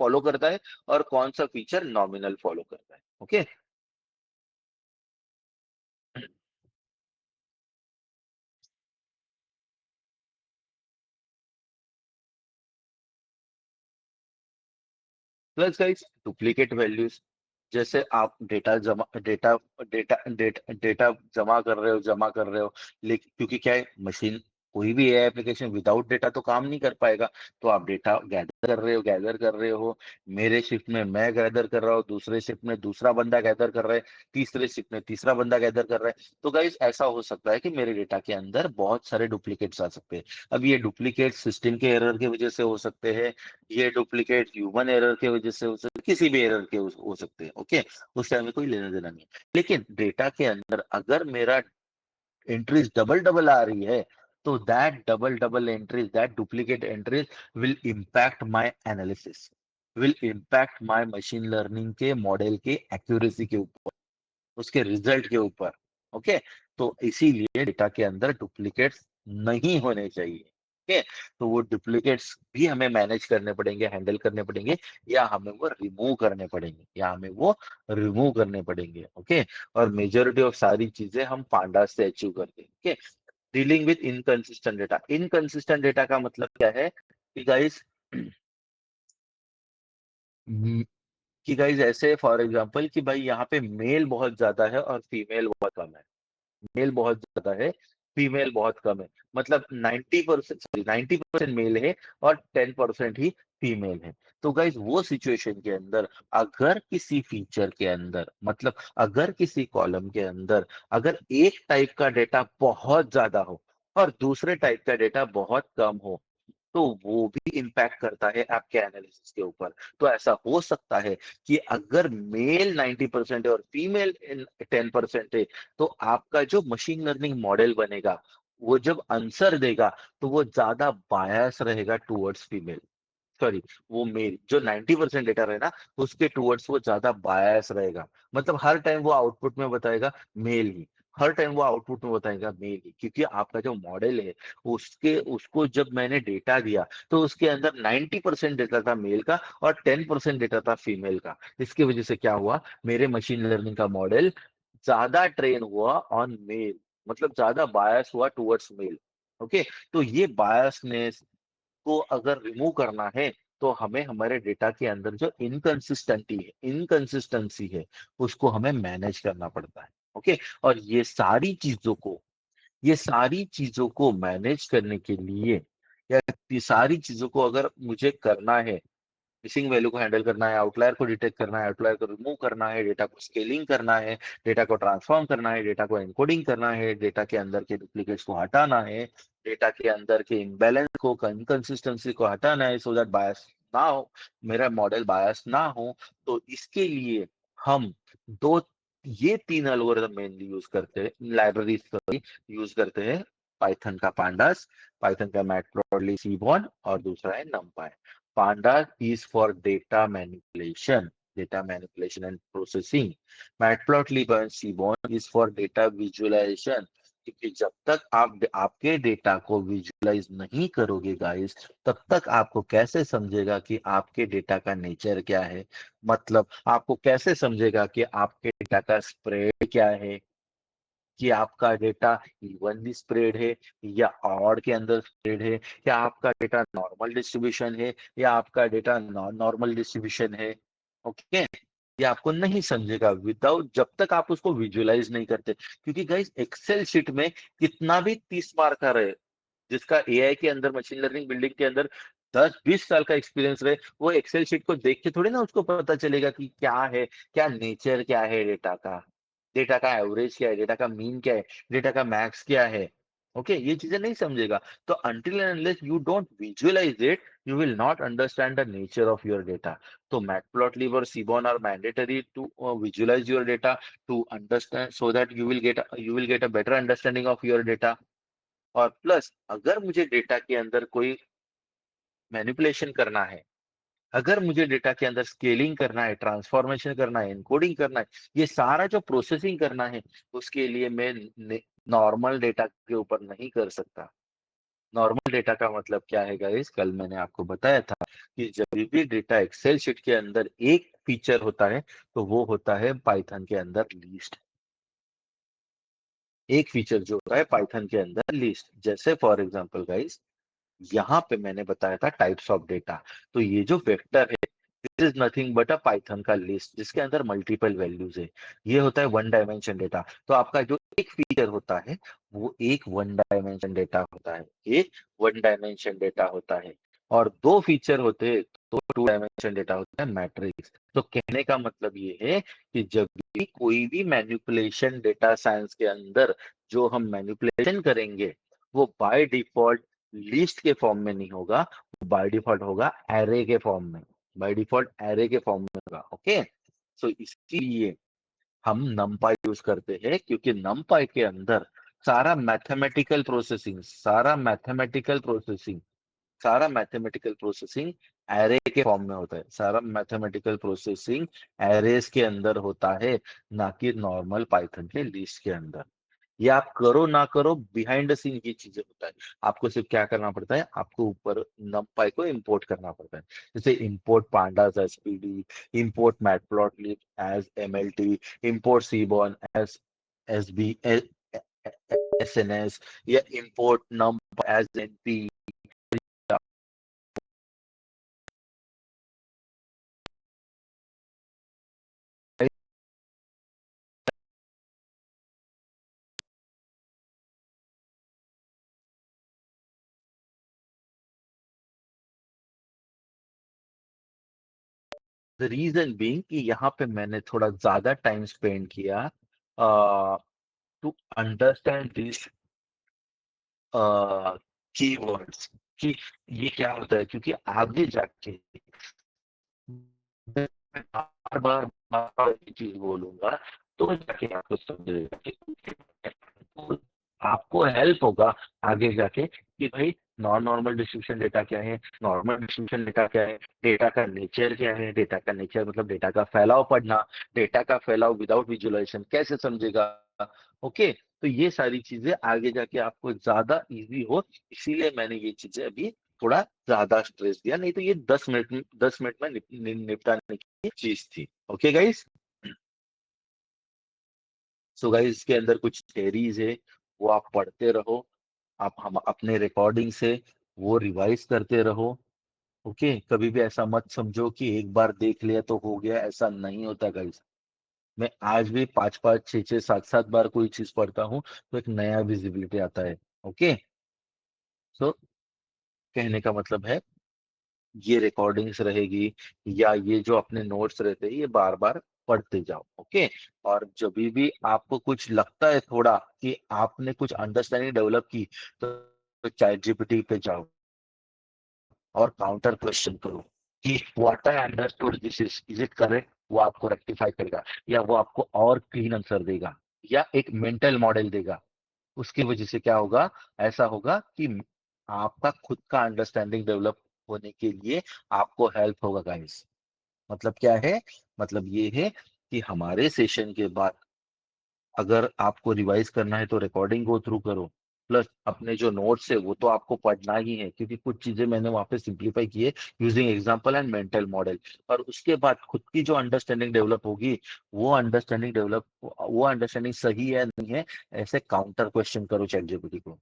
follow करता है और कौन सा फीचर नॉमिनल फॉलो करता है। Okay, plus guys duplicate values, जैसे आप डेटा जमा कर रहे हो, लेकिन क्योंकि क्या है मशीन, कोई भी एआई एप्लीकेशन विदाउट डेटा तो काम नहीं कर पाएगा। तो आप डेटा गैदर कर रहे हो, मेरे शिफ्ट में मैं गैदर कर रहा हूँ, दूसरे शिफ्ट में दूसरा बंदा गैदर कर रहा है, तीसरे शिफ्ट में तीसरा बंदा गैदर कर रहा है। तो गाइस ऐसा हो सकता है कि मेरे डेटा के अंदर बहुत सारे डुप्लीकेट्स आ सकते हैं। अब ये डुप्लीकेट सिस्टम के एरर की वजह से हो सकते हैं, ये डुप्लीकेट ह्यूमन एरर की वजह से हो सकते हैं, किसी भी एरर के हो सकते हैं। ओके, उस टाइम में कोई लेना देना नहीं है। लेकिन डेटा के अंदर अगर मेरा एंट्रीज डबल डबल आ रही है, तो that double double entries, that duplicate entries will impact my analysis, will impact my machine learning के मॉडल के एक्यूरेसी के ऊपर, उसके रिजल्ट के ऊपर। ओके, तो इसीलिए डेटा के अंदर डुप्लीकेट्स नहीं होने चाहिए। ओके, तो वो डुप्लीकेट्स भी हमें मैनेज करने पड़ेंगे, हैंडल करने पड़ेंगे, या हमें वो रिमूव करने पड़ेंगे, ओके, और मेजोरिटी ऑफ सारी चीजें हम पांडास से अचीव करते हैं। Okay, dealing with inconsistent data, inconsistent data का मतलब क्या है कि गाइस कि गाइस ऐसे फॉर एग्जांपल कि भाई यहाँ पे मेल बहुत ज्यादा है और फीमेल बहुत कम है, मेल बहुत ज्यादा है, फीमेल बहुत कम है, मतलब 90% सॉरी 90% मेल है और 10% ही फीमेल है। तो गाइज वो सिचुएशन के अंदर अगर किसी फीचर के अंदर मतलब अगर किसी कॉलम के अंदर अगर एक टाइप का डेटा बहुत ज्यादा हो और दूसरे टाइप का डेटा बहुत कम हो, तो वो भी इम्पैक्ट करता है आपके एनालिसिस के ऊपर। तो ऐसा हो सकता है कि अगर मेल 90% है और फीमेल 10% है, तो आपका जो मशीन लर्निंग मॉडल बनेगा, वो जब आंसर देगा तो वो ज्यादा बायस रहेगा टुवर्ड्स फीमेल, सॉरी वो मेल। जो 90% डेटा रहे ना, उसके टुवर्ड्स वो ज्यादा बायस रहेगा। मतलब हर टाइम वो आउटपुट में बताएगा मेल ही, हर टाइम वो आउटपुट में बताएगा मेल ही, क्योंकि आपका जो मॉडल है उसके उसको जब मैंने डेटा दिया तो उसके अंदर 90% डेटा था मेल का और 10% डेटा था फीमेल का। इसकी वजह से क्या हुआ, मेरे मशीन लर्निंग का मॉडल ज्यादा ट्रेन हुआ ऑन मेल, मतलब ज्यादा बायस हुआ टुवर्ड्स मेल। ओके, तो ये बायसनेस को अगर रिमूव करना है, तो हमें हमारे डेटा के अंदर जो इनकंसिस्टेंसी है उसको हमें मैनेज करना पड़ता है। ओके, और ये सारी चीजों को मैनेज करने के लिए, या ये सारी चीजों को अगर मुझे करना है, मिसिंग वैल्यू को हैंडल करना है, आउटलायर को डिटेक्ट करना है, आउटलायर को रिमूव करना है, डेटा को स्केलिंग करना है, डेटा को ट्रांसफॉर्म करना है, डेटा को एनकोडिंग करना है, डेटा के अंदर के डुप्लीकेट्स को हटाना है, डेटा के अंदर के इम्बैलेंस को, इनकंसिस्टेंसी को हटाना है, सो दैट बायस ना हो, मेरा मॉडल बायस ना हो। तो इसके लिए हम दो ये तीन एल्गोरिथम मेनली यूज करते हैं, लाइब्रेरीज यूज करते हैं। पाइथन का पांडास, पाइथन का मैटप्लॉटली, सीबॉन, और दूसरा है numpy. Pandas is for data manipulation and processing. Matplotlib and Seaborn is for data visualization. क्योंकि जब तक आप आपके डेटा को विजुअलाइज नहीं करोगे गाइस, तब तक आपको कैसे समझेगा कि आपके डेटा का नेचर क्या है। मतलब आपको कैसे समझेगा कि आपके डेटा का स्प्रेड क्या है, कि आपका डेटा इवनली स्प्रेड है या ऑड के अंदर स्प्रेड है, या आपका डेटा नॉर्मल डिस्ट्रीब्यूशन है या आपका डेटा नॉन नॉर्मल डिस्ट्रीब्यूशन है। ओके, ये आपको नहीं समझेगा विदाउट, जब तक आप उसको विजुअलाइज नहीं करते। क्योंकि गाइस एक्सेल शीट में कितना भी 30 मार्क का रहे, जिसका एआई के अंदर, मशीन लर्निंग बिल्डिंग के अंदर 10-20 साल का एक्सपीरियंस रहे, वो एक्सेल शीट को देख के थोड़ी ना उसको पता चलेगा कि क्या है, क्या नेचर क्या है डेटा का, डेटा का एवरेज क्या है, डेटा का मीन क्या है, डेटा का मैक्स क्या है। ओके, ये चीजें नहीं समझेगा। तो until and unless you don't visualize it, you will not understand the nature of your data. So matplotlib और seaborn are mandatory to visualize your data, to understand, so that you will get a better understanding of your data. और plus अगर मुझे data के अंदर कोई manipulation करना है, अगर मुझे डेटा के अंदर स्केलिंग करना है, ट्रांसफॉर्मेशन करना है, एनकोडिंग करना है, ये सारा जो प्रोसेसिंग करना है, उसके लिए मैं नॉर्मल डेटा के ऊपर नहीं कर सकता। नॉर्मल डेटा का मतलब क्या है गाइस, कल मैंने आपको बताया था कि जब भी डेटा एक्सेल शीट के अंदर एक फीचर होता है, तो वो होता है पाइथन के अंदर लीस्ट। एक फीचर जो होता है पाइथन के अंदर लीस्ट, जैसे फॉर एग्जांपल गाइस, यहाँ पे मैंने बताया था टाइप्स ऑफ डेटा। तो ये जो वेक्टर है, this is nothing but a Python का लिस्ट जिसके अंदर मल्टीपल वैल्यूज है। ये होता है वन डायमेंशन डेटा। तो आपका जो एक फीचर होता है, वो एक वन डायमेंशन डेटा होता है, एक वन डायमेंशन डेटा होता है। और दो फीचर होते हैं तो टू डायमेंशन डेटा होता है, मैट्रिक्स। तो कहने का मतलब ये है कि जब भी कोई भी मैनिपुलेशन डेटा साइंस के अंदर जो हम मैनिपुलेशन करेंगे, वो बाय डिफॉल्ट लिस्ट के फॉर्म में नहीं होगा, बाय डिफॉल्ट होगा एरे के फॉर्म में, बाय डिफॉल्ट एरे के फॉर्म में होगा। ओके, सो इसलिए हम नमपाई यूज करते हैं, क्योंकि नमपाई के अंदर सारा मैथमेटिकल प्रोसेसिंग एरे के फॉर्म में होता है, सारा मैथमेटिकल प्रोसेसिंग एरेस के अंदर होता है, ना कि नॉर्मल पाइथन के लिस्ट के अंदर। ये आप करो ना करो, बिहाइंड द सीन ये चीजें होता है। आपको सिर्फ क्या करना पड़ता है, आपको ऊपर नमपाई को इंपोर्ट करना पड़ता है। जैसे import pandas as PD, import matplotlib as MLT, import seaborn as SB SNS, या import num as NP. The reason being कि यहाँ पे मैंने थोड़ा ज्यादा टाइम स्पेंड किया टू अंडरस्टैंड दिस कीवर्ड्स कि ये क्या होता है, क्योंकि आगे जाके बार बार बार बार ये चीज बोलूंगा तो जाके आपको समझेगा कि आपको हेल्प होगा आगे जाके कि भाई नॉन नॉर्मल डिस्ट्रीब्यूशन डेटा क्या है, नॉर्मल डिस्ट्रीब्यूशन डेटा क्या है, डेटा का नेचर क्या है, डेटा का नेचर मतलब डेटा का फैलाव पढ़ना, डेटा का फैलाव विदाउट विजुअलाइजेशन कैसे समझेगा। ओके, तो ये सारी चीजें आगे जाके आपको ज्यादा इजी हो, इसीलिए मैंने ये चीजें अभी थोड़ा ज्यादा स्ट्रेस दिया, नहीं तो ये 10 मिनट में निपटाने की चीज थी। ओके गाइस, सो गाइस इसके अंदर कुछ थेरीज है, वो आप पढ़ते रहो, आप हम अपने रिकॉर्डिंग से वो रिवाइज करते रहो। ओके, कभी भी ऐसा मत समझो कि एक बार देख लिया तो हो गया, ऐसा नहीं होता गाइस। मैं आज भी 5 5 6 6 7 7 बार कोई चीज पढ़ता हूँ तो एक नया विजिबिलिटी आता है। ओके, सो कहने का मतलब है ये रिकॉर्डिंग्स रहेगी या ये जो अपने नोट्स रहते हैं ये बार बार पढ़ते जाओ। ओके, और जब भी आपको कुछ लगता है थोड़ा कि आपने कुछ अंडरस्टैंडिंग डेवलप की तो चैट जीपीटी पे जाओ और काउंटर क्वेश्चन करो कि what I understood this is it correct, वो आपको रेक्टिफाई करेगा या वो आपको और क्लीन आंसर देगा या एक मेंटल मॉडल देगा। उसकी वजह से क्या होगा, ऐसा होगा कि आपका खुद का अंडरस्टैंडिंग डेवलप होने के लिए आपको हेल्प होगा गाइस। मतलब क्या है, मतलब ये है कि हमारे सेशन के बाद अगर आपको रिवाइज करना है तो रिकॉर्डिंग गो थ्रू करो, प्लस अपने जो नोट्स है वो तो आपको पढ़ना ही है, क्योंकि कुछ चीजें मैंने वहां पे सिंप्लीफाई की है using example and mental model. और उसके बाद खुद की जो अंडरस्टैंडिंग डेवलप होगी, वो अंडरस्टैंडिंग सही है नहीं है, ऐसे काउंटर क्वेश्चन करो चैट जीपीटी को,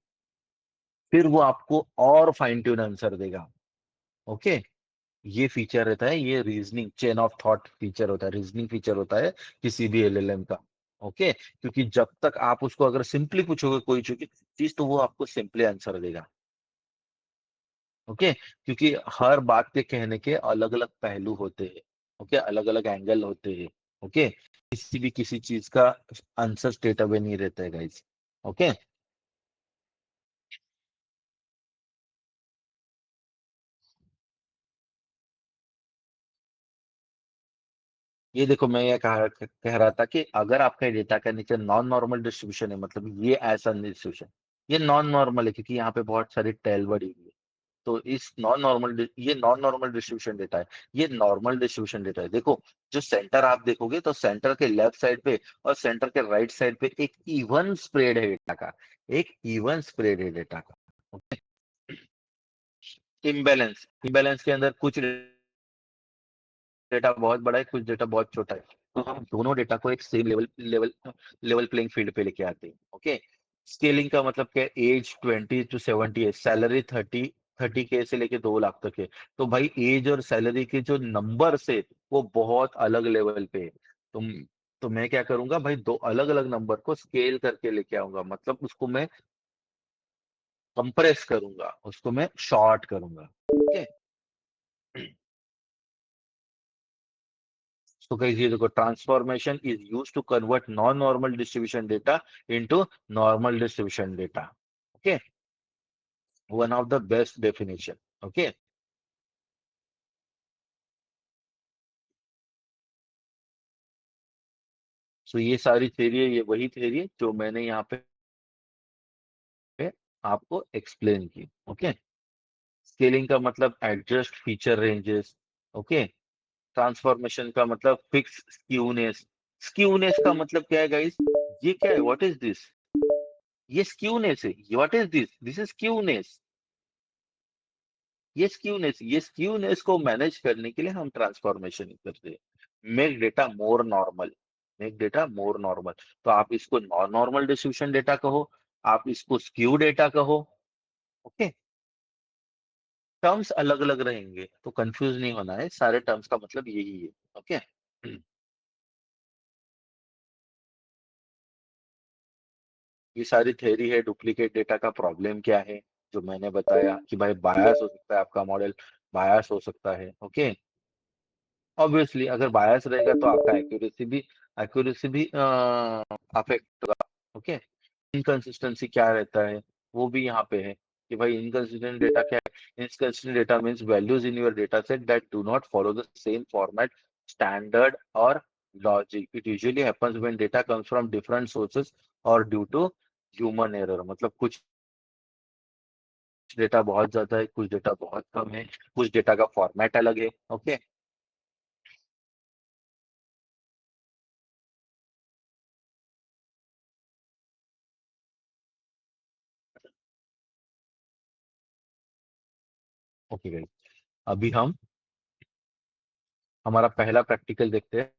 फिर वो आपको और फाइन ट्यून आंसर देगा। ओके, ये फीचर रहता है, ये reasoning chain of thought feature होता है, रीजनिंग फीचर होता है किसी भी एलएलएम का। ओके, क्योंकि जब तक आप उसको अगर सिंपली पूछोगे कोई चीज तो वो आपको सिंपली आंसर देगा। ओके, क्योंकि हर बात के कहने के अलग अलग पहलू होते हैं। ओके, अलग अलग एंगल होते हैं। ओके, किसी चीज का आंसर स्ट्रेट अवे नहीं रहता है गाइस। ओके, ये देखो मैं ये कह रहा था कि अगर आपका डेटा का नीचे नॉन नॉर्मल डिस्ट्रीब्यूशन है, मतलब ये ऐसा डिस्ट्रीब्यूशन, ये नॉन नॉर्मल है क्योंकि यहाँ पे बहुत सारी टेल बड़ी हुई है। तो इस नॉन नॉर्मल डिस्ट्रीब्यूशन डेटा है, ये नॉर्मल डिस्ट्रीब्यूशन डेटा है। देखो, जो सेंटर आप देखोगे तो सेंटर के लेफ्ट साइड पे और सेंटर के राइट साइड पे एक इवन स्प्रेड है डेटा का, एक इवन स्प्रेड है डेटा का। इम्बैलेंस, इम्बैलेंस के अंदर कुछ डेटा बहुत बड़ा है, कुछ डेटा बहुत छोटा है, तो हम दोनों डेटा को एक सेम लेवल प्लेइंग फील्ड पे लेके आते हैं। ओके, स्केलिंग का मतलब क्या, एज 20 to 70 है, सैलरी 30 के से लेके 2 लाख तक है। तो भाई एज और सैलरी के जो नंबर है वो बहुत अलग लेवल पे है। तुम तो मैं क्या करूंगा भाई, दो अलग अलग नंबर को स्केल करके लेके आऊंगा, मतलब उसको मैं कंप्रेस करूंगा, उसको मैं शॉर्ट करूंगा। ओके, so guys ये देखो, transformation is use to convert non normal distribution data into normal distribution data. Okay, one of the best definition. Okay, so ये सारी थ्योरी है, ये वही थ्योरी है जो मैंने यहाँ पे आपको एक्सप्लेन की। ओके, स्केलिंग का मतलब adjust feature ranges. Okay, transformation का मतलब फिक्स स्क्यूनेस। स्क्यूनेस का मतलब क्या है गाइस, ये क्या है, व्हाट इज दिस, ये स्क्यूनेस है, what is this, this is skewness. ये स्क्यूनेस को मैनेज करने के लिए हम ट्रांसफॉर्मेशन करते हैं, मेक डेटा मोर नॉर्मल, मेक डेटा मोर नॉर्मल। तो आप इसको नॉन नॉर्मल डिस्ट्रीब्यूशन डेटा कहो, आप इसको स्क्यू डेटा कहो। ओके, टर्म्स अलग अलग रहेंगे तो कंफ्यूज नहीं होना है, सारे टर्म्स का मतलब यही है। ओके, ये सारी थ्योरी है। डुप्लीकेट डेटा का प्रॉब्लम क्या है, जो मैंने बताया कि भाई बायस हो सकता है, आपका मॉडल बायस हो सकता है। ओके, ऑब्वियसली अगर बायस रहेगा तो आपका एक्यूरेसी भी अफेक्ट होगा। ओके, इनकंसिस्टेंसी क्या रहता है वो भी यहाँ पे है कि भाई इनकंसिस्टेंट डेटा क्या है। Inconsistent data means values in your data set that do not follow the same format, standard और logic. It usually happens when data comes from different sources और ड्यू टू ह्यूमन एरर। मतलब कुछ data बहुत ज्यादा है, कुछ data बहुत कम है, कुछ डेटा का फॉर्मेट अलग है। ओके, ओके गाइस, अभी हम हमारा पहला प्रैक्टिकल देखते हैं,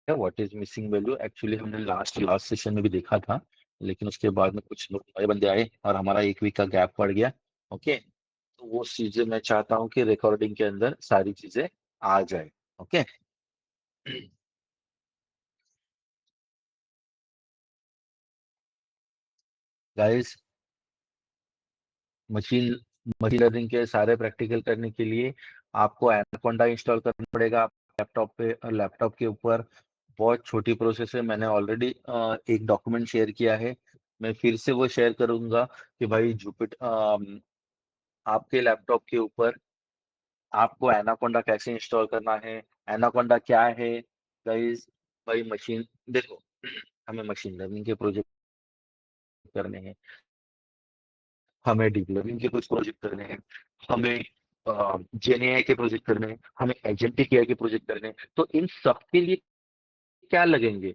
what is missing value. Actually हमने लास्ट लास्ट सेशन में भी देखा था, लेकिन उसके बाद में कुछ लोग नए बंदे आए और हमारा एक वीक का गैप पड़ गया। ओके, तो वो चीजें मैं चाहता हूँ कि रिकॉर्डिंग के अंदर सारी चीजें आ जाए। Okay guys, machine machine learning के सारे प्रैक्टिकल करने के लिए आपको एनाकोंडा इंस्टॉल करना पड़ेगा लैपटॉप के ऊपर। बहुत छोटी प्रोसेस है, मैंने ऑलरेडी एक डॉक्यूमेंट शेयर किया है, मैं फिर से वो शेयर करूंगा कि भाई जुपिटर आपके लैपटॉप के ऊपर आपको एनाकोंडा कैसे इंस्टॉल करना है। एनाकोंडा क्या है गाइस? भाई मशीन देखो, हमें मशीन लर्निंग के प्रोजेक्ट करने हैं, हमें डीप लर्निंग के कुछ प्रोजेक्ट करने हैं, हमें जेएनएआई के प्रोजेक्ट करने हैं, हमें एजेंटिक एआई के प्रोजेक्ट करने हैं। तो इन सब के लिए क्या लगेंगे?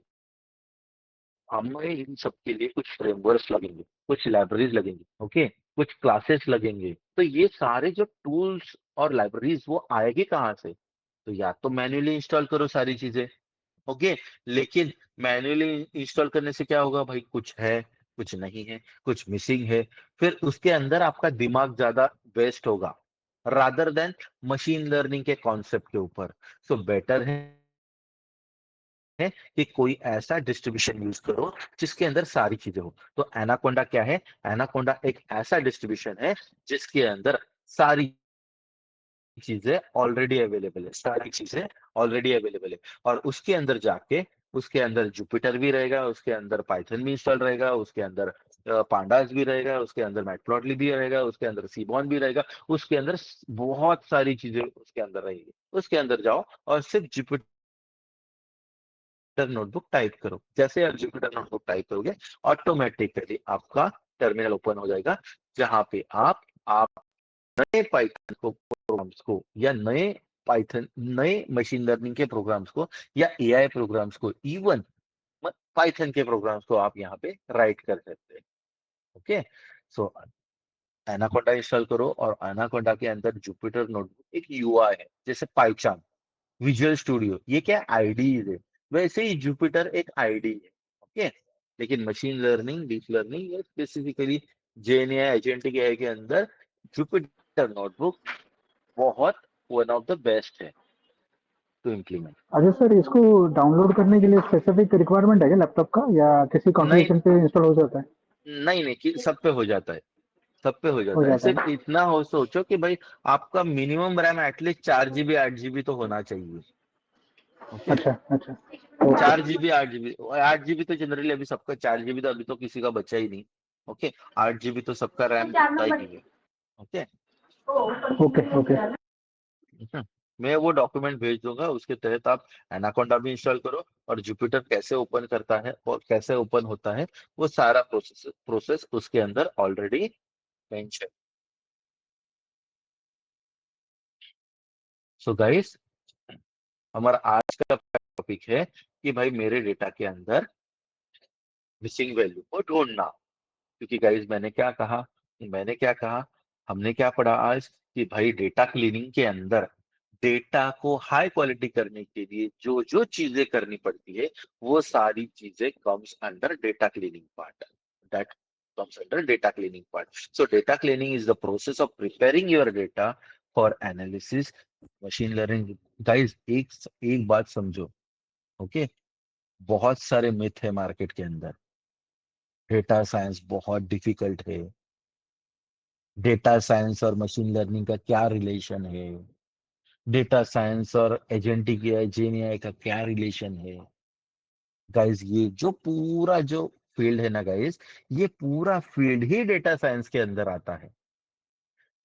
हमें इन सब के लिए कुछ फ्रेमवर्क्स लगेंगे, कुछ लाइब्रेरीज लगेंगी। ओके, कुछ क्लासेस लगेंगे। तो ये सारे जो टूल्स और लाइब्रेरीज वो आएगी कहाँ से? तो या तो मैन्युअली इंस्टॉल करो सारी चीजें। ओके, लेकिन मैन्युअली इंस्टॉल करने से क्या होगा भाई? कुछ है, कुछ नहीं है, कुछ मिसिंग है, फिर उसके अंदर आपका दिमाग ज्यादा वेस्ट होगा रादर देन मशीन लर्निंग के कॉन्सेप्ट के ऊपर। सो बेटर है कि कोई ऐसा डिस्ट्रीब्यूशन यूज करो जिसके अंदर सारी चीजें हो। तो एनाकोंडा क्या है? एनाकोंडा एक ऐसा डिस्ट्रीब्यूशन है जिसके अंदर सारी चीजें ऑलरेडी अवेलेबल है, सारी चीजें ऑलरेडी अवेलेबल है। और उसके अंदर जाके उसके अंदर जुपिटर भी रहेगा, उसके अंदर पाइथन भी इंस्टॉल रहेगा, उसके अंदर पांडास भी रहेगा, उसके अंदर मैटप्लॉटली भी रहेगा, उसके अंदर सीबॉन भी रहेगा, उसके अंदर बहुत सारी चीजें उसके अंदर रहेगी। उसके अंदर जाओ और सिर्फ जुपिटर नोटबुक टाइप करो। जैसे आप जुपिटर नोटबुक टाइप करोगे, ऑटोमेटिकली आपका टर्मिनल ओपन हो जाएगा, जहां पे आप नए पाइथन को प्रोग्राम्स को या नए मशीन लर्निंग के प्रोग्राम्स को या एआई प्रोग्राम्स को, इवन पाइथन के प्रोग्राम्स को आप यहाँ पे राइट कर सकते हैं। ओके, सो एनाकोंडा इंस्टॉल करो और एनाकोंडा के अंदर जुपिटर नोटबुक एक यूआई है, जैसे पाइचान, विजुअल स्टूडियो, ये क्या आईडीज है, वैसे ही जुपिटर एक आईडी है। ओके, लेकिन मशीन लर्निंग, डीप लर्निंग या स्पेसिफिकली जेएनएआई एजेंटिक एआई के अंदर जुपिटर नोटबुक बहुत वन ऑफ द बेस्ट है टू इम्प्लीमेंट। अच्छा सर, इसको डाउनलोड करने के लिए स्पेसिफिक रिक्वायरमेंट है क्या लैपटॉप का, या किसी नहीं कॉन्फ़िगरेशन पे इंस्टॉल हो जाता है? नहीं नहीं, कि सब पे हो जाता है, सब पे हो हो जाता है। जाता है सिर्फ ना? इतना हो, सोचो कि भाई आपका minimum RAM at least 4 GB 8 GB तो होना चाहिए। ओके, अच्छा अच्छा। ओके। 4 जीबी 8 जीबी, 8 जीबी तो जनरली अभी सबका, 4 जीबी तो अभी तो किसी का बचा ही नहीं। ओके, 8 जीबी तो सबका रैम होता ही नहीं है। Okay, okay okay. हम्म, मैं वो डॉक्यूमेंट भेज दूंगा, उसके तहत आप एनाकोंडा भी इंस्टॉल करो और जुपिटर कैसे ओपन करता है और कैसे ओपन होता है, वो सारा प्रोसेस प्रोसेस उसके अंदर ऑलरेडी मेंशन। सो गाइस, हमारा आज का टॉपिक है कि भाई मेरे डेटा के अंदर मिसिंग वैल्यू को ढूंढना। क्योंकि गाइस, मैंने क्या कहा, हमने क्या पढ़ा आज कि भाई डेटा क्लीनिंग के अंदर डेटा को हाई क्वालिटी करने के लिए जो जो चीजें करनी पड़ती है, वो सारी चीजें comes under data cleaning part. That comes under data cleaning part. So data cleaning is the process of preparing your data for analysis, machine learning. Guys, एक एक बात समझो। ओके, बहुत सारे मिथ है मार्केट के अंदर। डेटा साइंस बहुत डिफिकल्ट है, डेटा साइंस और मशीन लर्निंग का क्या रिलेशन है, डेटा साइंस और एजेंटिक एआई, जेन एआई का क्या रिलेशन है गाइस? ये जो पूरा जो फील्ड है ना गाइस, ये पूरा फील्ड ही डेटा साइंस के अंदर आता है।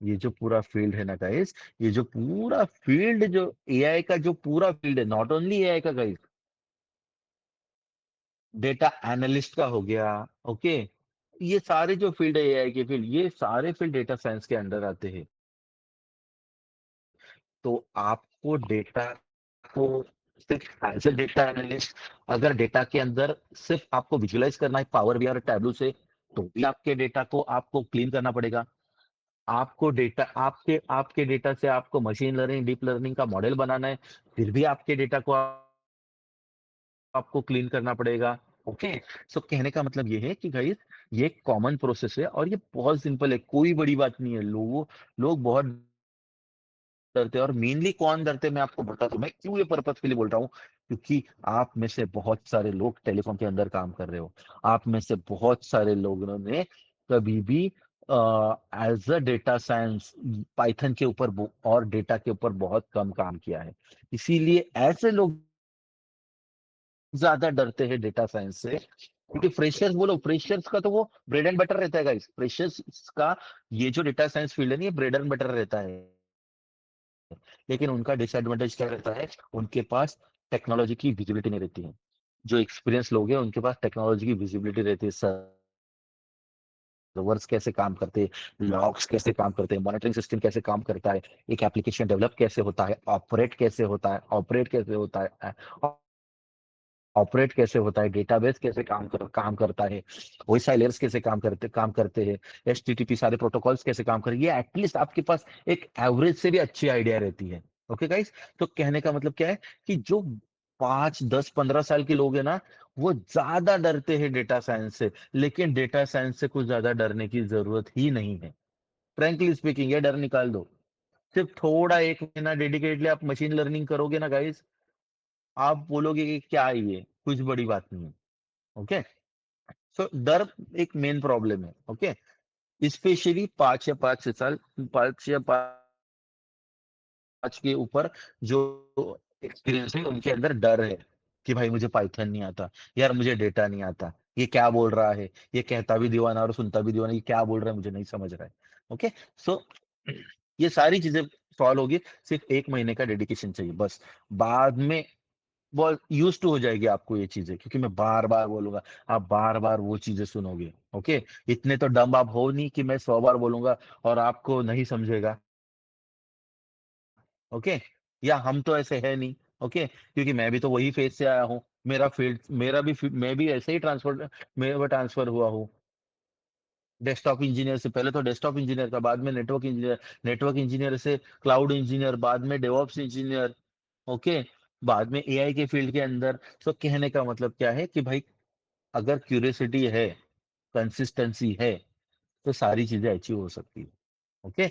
ये जो पूरा फील्ड है ना गाइस, ये जो पूरा फील्ड, जो एआई का जो पूरा फील्ड है, नॉट ओनली एआई का गाइस, डेटा एनालिस्ट का हो गया, ओके, ये सारे जो फील्ड है एआई के फील्ड, ये सारे फील्ड डेटा साइंस के अंडर आते हैं। तो आपको डेटा को सिर्फ एज ए डेटा एनालिस्ट, अगर डेटा के अंदर सिर्फ आपको विजुअलाइज करना है पावर बीआई और टैबलू से, तो भी आपके डेटा को आपको क्लीन करना पड़ेगा। आपको डेटा, आपके आपके डेटा से आपको मशीन लर्निंग, डीप लर्निंग का मॉडल बनाना है, फिर भी आपके डेटा को आपको क्लीन करना पड़ेगा। ओके, सो कहने का मतलब ये है कि गाइस, ये कॉमन प्रोसेस है और ये बहुत सिंपल है, कोई बड़ी बात नहीं है। लोग बहुत डरते हैं, और मेनली कौन डरते हैं मैं आपको बताता हूँ, मैं क्यों ये पर्पज के लिए बोल रहा हूँ। क्योंकि आप में से बहुत सारे लोग टेलीकॉम के अंदर काम कर रहे हो, आप में से बहुत सारे लोगों ने कभी भी as a data science Python के ऊपर और डेटा के ऊपर बहुत कम काम किया है। इसीलिए ऐसे लोग ज्यादा डरते हैं डेटा साइंस से। क्योंकि फ्रेशर्स, बोलो फ्रेशर्स का तो वो ब्रेड एंड बटर रहता है गाइस, फ्रेशर्स का ये जो डेटा साइंस फील्ड है ना, ये ब्रेड एंड बटर रहता है। लेकिन उनका डिसएडवांटेज क्या रहता है, उनके पास टेक्नोलॉजी की विजिबिलिटी नहीं रहती है। जो एक्सपीरियंस लोग हैं उनके पास टेक्नोलॉजी की विजिबिलिटी रहती है, सर्वर्स कैसे काम करते हैं, लॉग्स कैसे काम करते हैं, मॉनिटरिंग सिस्टम कैसे काम करता है, एक एप्लीकेशन डेवलप कैसे होता है, ऑपरेट कैसे होता है, ऑपरेट कैसे होता है, डेटाबेस कैसे काम करता है, ओएसआई लेयर्स कैसे काम करते हैं, एचटीटीपी सारे प्रोटोकॉल्स कैसे काम करते हैं, ये एटलीस्ट आपके पास एक एवरेज से भी अच्छी आइडिया रहती है। ओके गाइस, तो कहने का मतलब क्या है कि जो 5 10 15 साल के लोग हैं ना, वो ज्यादा डरते हैं डेटा साइंस से, लेकिन डेटा साइंस से कुछ ज्यादा डरने की जरूरत ही नहीं है। फ्रेंकली स्पीकिंग, ये डर निकाल दो। सिर्फ थोड़ा 1 महीना डेडिकेटली आप मशीन लर्निंग करोगे ना गाइस, आप बोलोगे कि क्या है ये, कुछ बड़ी बात नहीं है। ओके, सो डर एक मेन प्रॉब्लम है। ओके, स्पेशली 5 या 5 6 साल, 5 के ऊपर जो एक्सपीरियंस है उनके अंदर डर है कि भाई मुझे पाइथन नहीं आता, यार मुझे डेटा नहीं आता, ये क्या बोल रहा है, ये कहता भी दीवाना और सुनता भी दीवाना, ये क्या बोल रहा है मुझे नहीं समझ रहा है। ओके, सो ये सारी चीजें सॉल्व होगी, सिर्फ 1 महीने का डेडिकेशन चाहिए बस। बाद में बहुत यूज टू हो जाएगी आपको ये चीजें, क्योंकि मैं बार बार बोलूंगा, आप बार बार वो चीजें सुनोगे। ओके, इतने तो डम आप हो नहीं कि मैं 100 बार बोलूंगा और आपको नहीं समझेगा। ओके, या हम तो ऐसे है नहीं। ओके, क्योंकि मैं भी तो वही फेज से आया हूँ, मेरा फील्ड, मैं भी ऐसे ही ट्रांसफर हुआ हूँ। डेस्कटॉप इंजीनियर से, पहले तो डेस्कटॉप इंजीनियर था, बाद में नेटवर्क इंजीनियर, नेटवर्क इंजीनियर से क्लाउड इंजीनियर, बाद में डेवऑप्स इंजीनियर। ओके, बाद में एआई के फील्ड के अंदर। तो कहने का मतलब क्या है कि भाई, अगर क्यूरियोसिटी है, कंसिस्टेंसी है, तो सारी चीजें अचीव हो सकती है। ओके,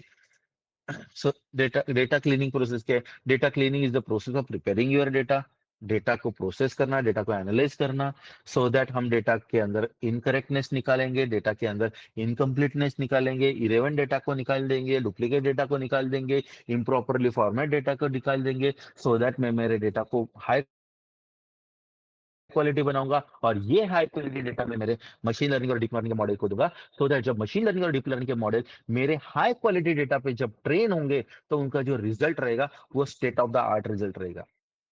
सो डेटा क्लीनिंग प्रोसेस क्या है? Data cleaning is the process of preparing your data. Data को प्रोसेस करना, डेटा को एनालाइज करना, सो दैट हम डेटा के अंदर इनकरेक्टनेस निकालेंगे, डेटा के अंदर इनकम्प्लीटनेस निकालेंगे, इरेवन डेटा को निकाल देंगे, डुप्लीकेट डेटा को निकाल देंगे, इम्प्रॉपरली फॉर्मेट डेटा को निकाल देंगे, सो दैट मैं मेरे डेटा को हाई क्वालिटी बनाऊंगा, और ये हाई क्वालिटी डेटा में मेरे मशीन लर्निंग और डीप लर्निंग के मॉडल को दूंगा। सो दैट जब मशीन लर्निंग और डीप लर्निंग के मॉडल मेरे हाई क्वालिटी डेटा पे जब ट्रेन होंगे, तो उनका जो रिजल्ट रहेगा वो state of the art result रहेगा।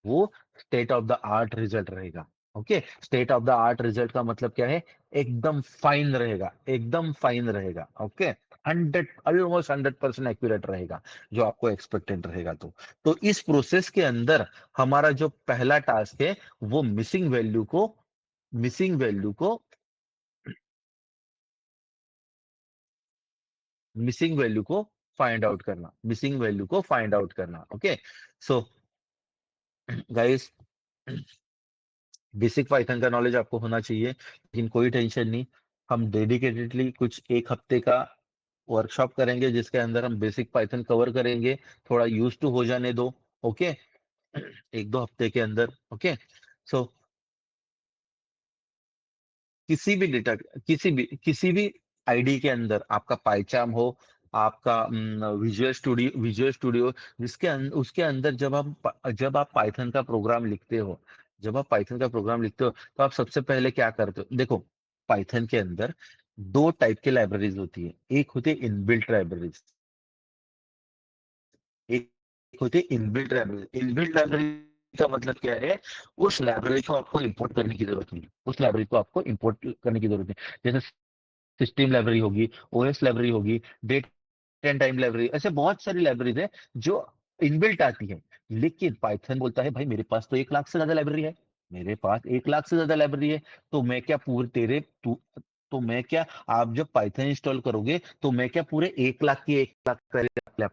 वो state of the art result रहेगा। Okay, state of the art result का मतलब क्या है? एकदम फाइन रहेगा, एकदम फाइन रहेगा। ओके, 100% एक्यूरेट रहेगा, जो आपको एक्सपेक्टेड रहेगा। तो इस प्रोसेस के अंदर हमारा जो पहला टास्क है, वो मिसिंग वैल्यू को मिसिंग वैल्यू को फाइंड आउट करना। Okay, so guys, basic Python का नॉलेज आपको होना चाहिए, लेकिन कोई टेंशन नहीं। हम डेडिकेटेडली कुछ 1 हफ्ते का वर्कशॉप करेंगे, जिसके अंदर हम बेसिक पाइथन कवर करेंगे। थोड़ा यूज टू हो जाने दो। ओके, 1 2 हफ्ते के अंदर। ओके, सो किसी भी डेटा, किसी भी आईडी के अंदर आपका पाइचाम हो, आपका विजुअल स्टूडियो उसके अंदर जब आप पाइथन का प्रोग्राम लिखते हो, जब आप पाइथन का प्रोग्राम लिखते हो तो आप सबसे पहले क्या करते हो? देखो, पाइथन के अंदर दो टाइप की लाइब्रेरीज होती है। एक होती है इनबिल्ट लाइब्रेरीज, एक एक होती है इनबिल्ट लाइब्रेरी। इनबिल्ट लाइब्रेरी का मतलब क्या है? उस लाइब्रेरी को आपको इंपोर्ट करने की जरूरत नहीं, उस लाइब्रेरी को आपको इंपोर्ट करने की जरूरत नहीं। जैसे सिस्टम लाइब्रेरी होगी, ओएस लाइब्रेरी होगी, डेट एंड टाइम लाइब्रेरी, ऐसे बहुत सारी लाइब्रेरीज है जो इनबिल्ट आती है। लेकिन पाइथन बोलता है भाई मेरे पास तो 1 लाख से ज्यादा लाइब्रेरी है, मेरे पास 1 लाख से ज्यादा लाइब्रेरी है। तो मैं क्या पूरे तेरे तू तो मैं क्या, आप जब पाइथन इंस्टॉल करोगे तो मैं क्या पूरे 1 लाख की 1 लाख का लैपटॉप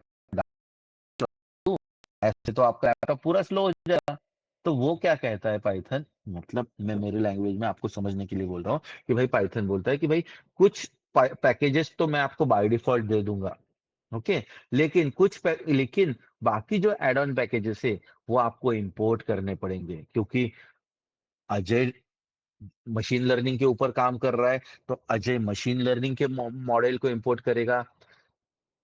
दूं? ऐसे तो आपका लैपटॉप पूरा स्लो हो जाएगा। तो वो क्या कहता है पाइथन, मतलब मैं मेरे लैंग्वेज में आपको समझने के लिए बोल रहा हूँ कि भाई पाइथन बोलता है कि भाई कुछ पैकेजेस तो मैं आपको बाय डिफॉल्ट दे दूंगा, ओके, लेकिन बाकी जो एड ऑन पैकेजेस है वो आपको इंपोर्ट करने पड़ेंगे, क्योंकि अजय मशीन लर्निंग के ऊपर काम कर रहा है तो अजय मशीन लर्निंग के मॉडल को इंपोर्ट करेगा।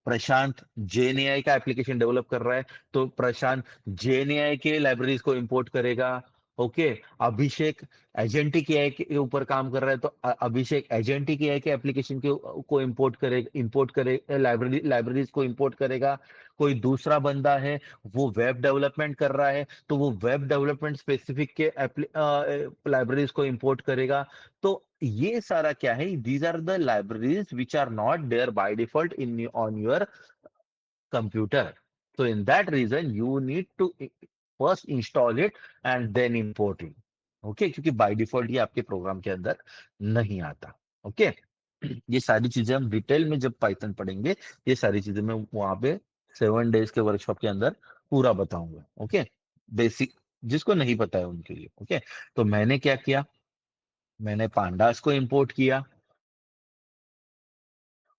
प्रशांत जेन एआई का एप्लीकेशन डेवलप कर रहा है तो प्रशांत जेन एआई के लाइब्रेरीज को इंपोर्ट करेगा। ओके, अभिषेक एजेंटिक एआई के ऊपर काम कर रहा है तो अभिषेक एजेंटिक एआई के एप्लीकेशन को इंपोर्ट करे लाइब्रेरीज को इंपोर्ट करेगा। कोई दूसरा बंदा है, वो वेब डेवलपमेंट कर रहा है तो वो वेब डेवलपमेंट स्पेसिफिक के लाइब्रेरीज को इंपोर्ट करेगा। तो ये सारा क्या है? These are the libraries which are not there by default in on your computer. So in that reason you need to first install it and then import it. Okay, क्योंकि by default ये आपके programme के अंदर नहीं आता। Okay, ये सारी चीजें हम डिटेल में जब पाइथन पढ़ेंगे, ये सारी चीजें मैं वहां पे 7 डेज के वर्कशॉप के अंदर पूरा बताऊंगा। ओके, बेसिक जिसको नहीं पता है उनके लिए। ओके, तो मैंने क्या किया, मैंने पांडास को इंपोर्ट किया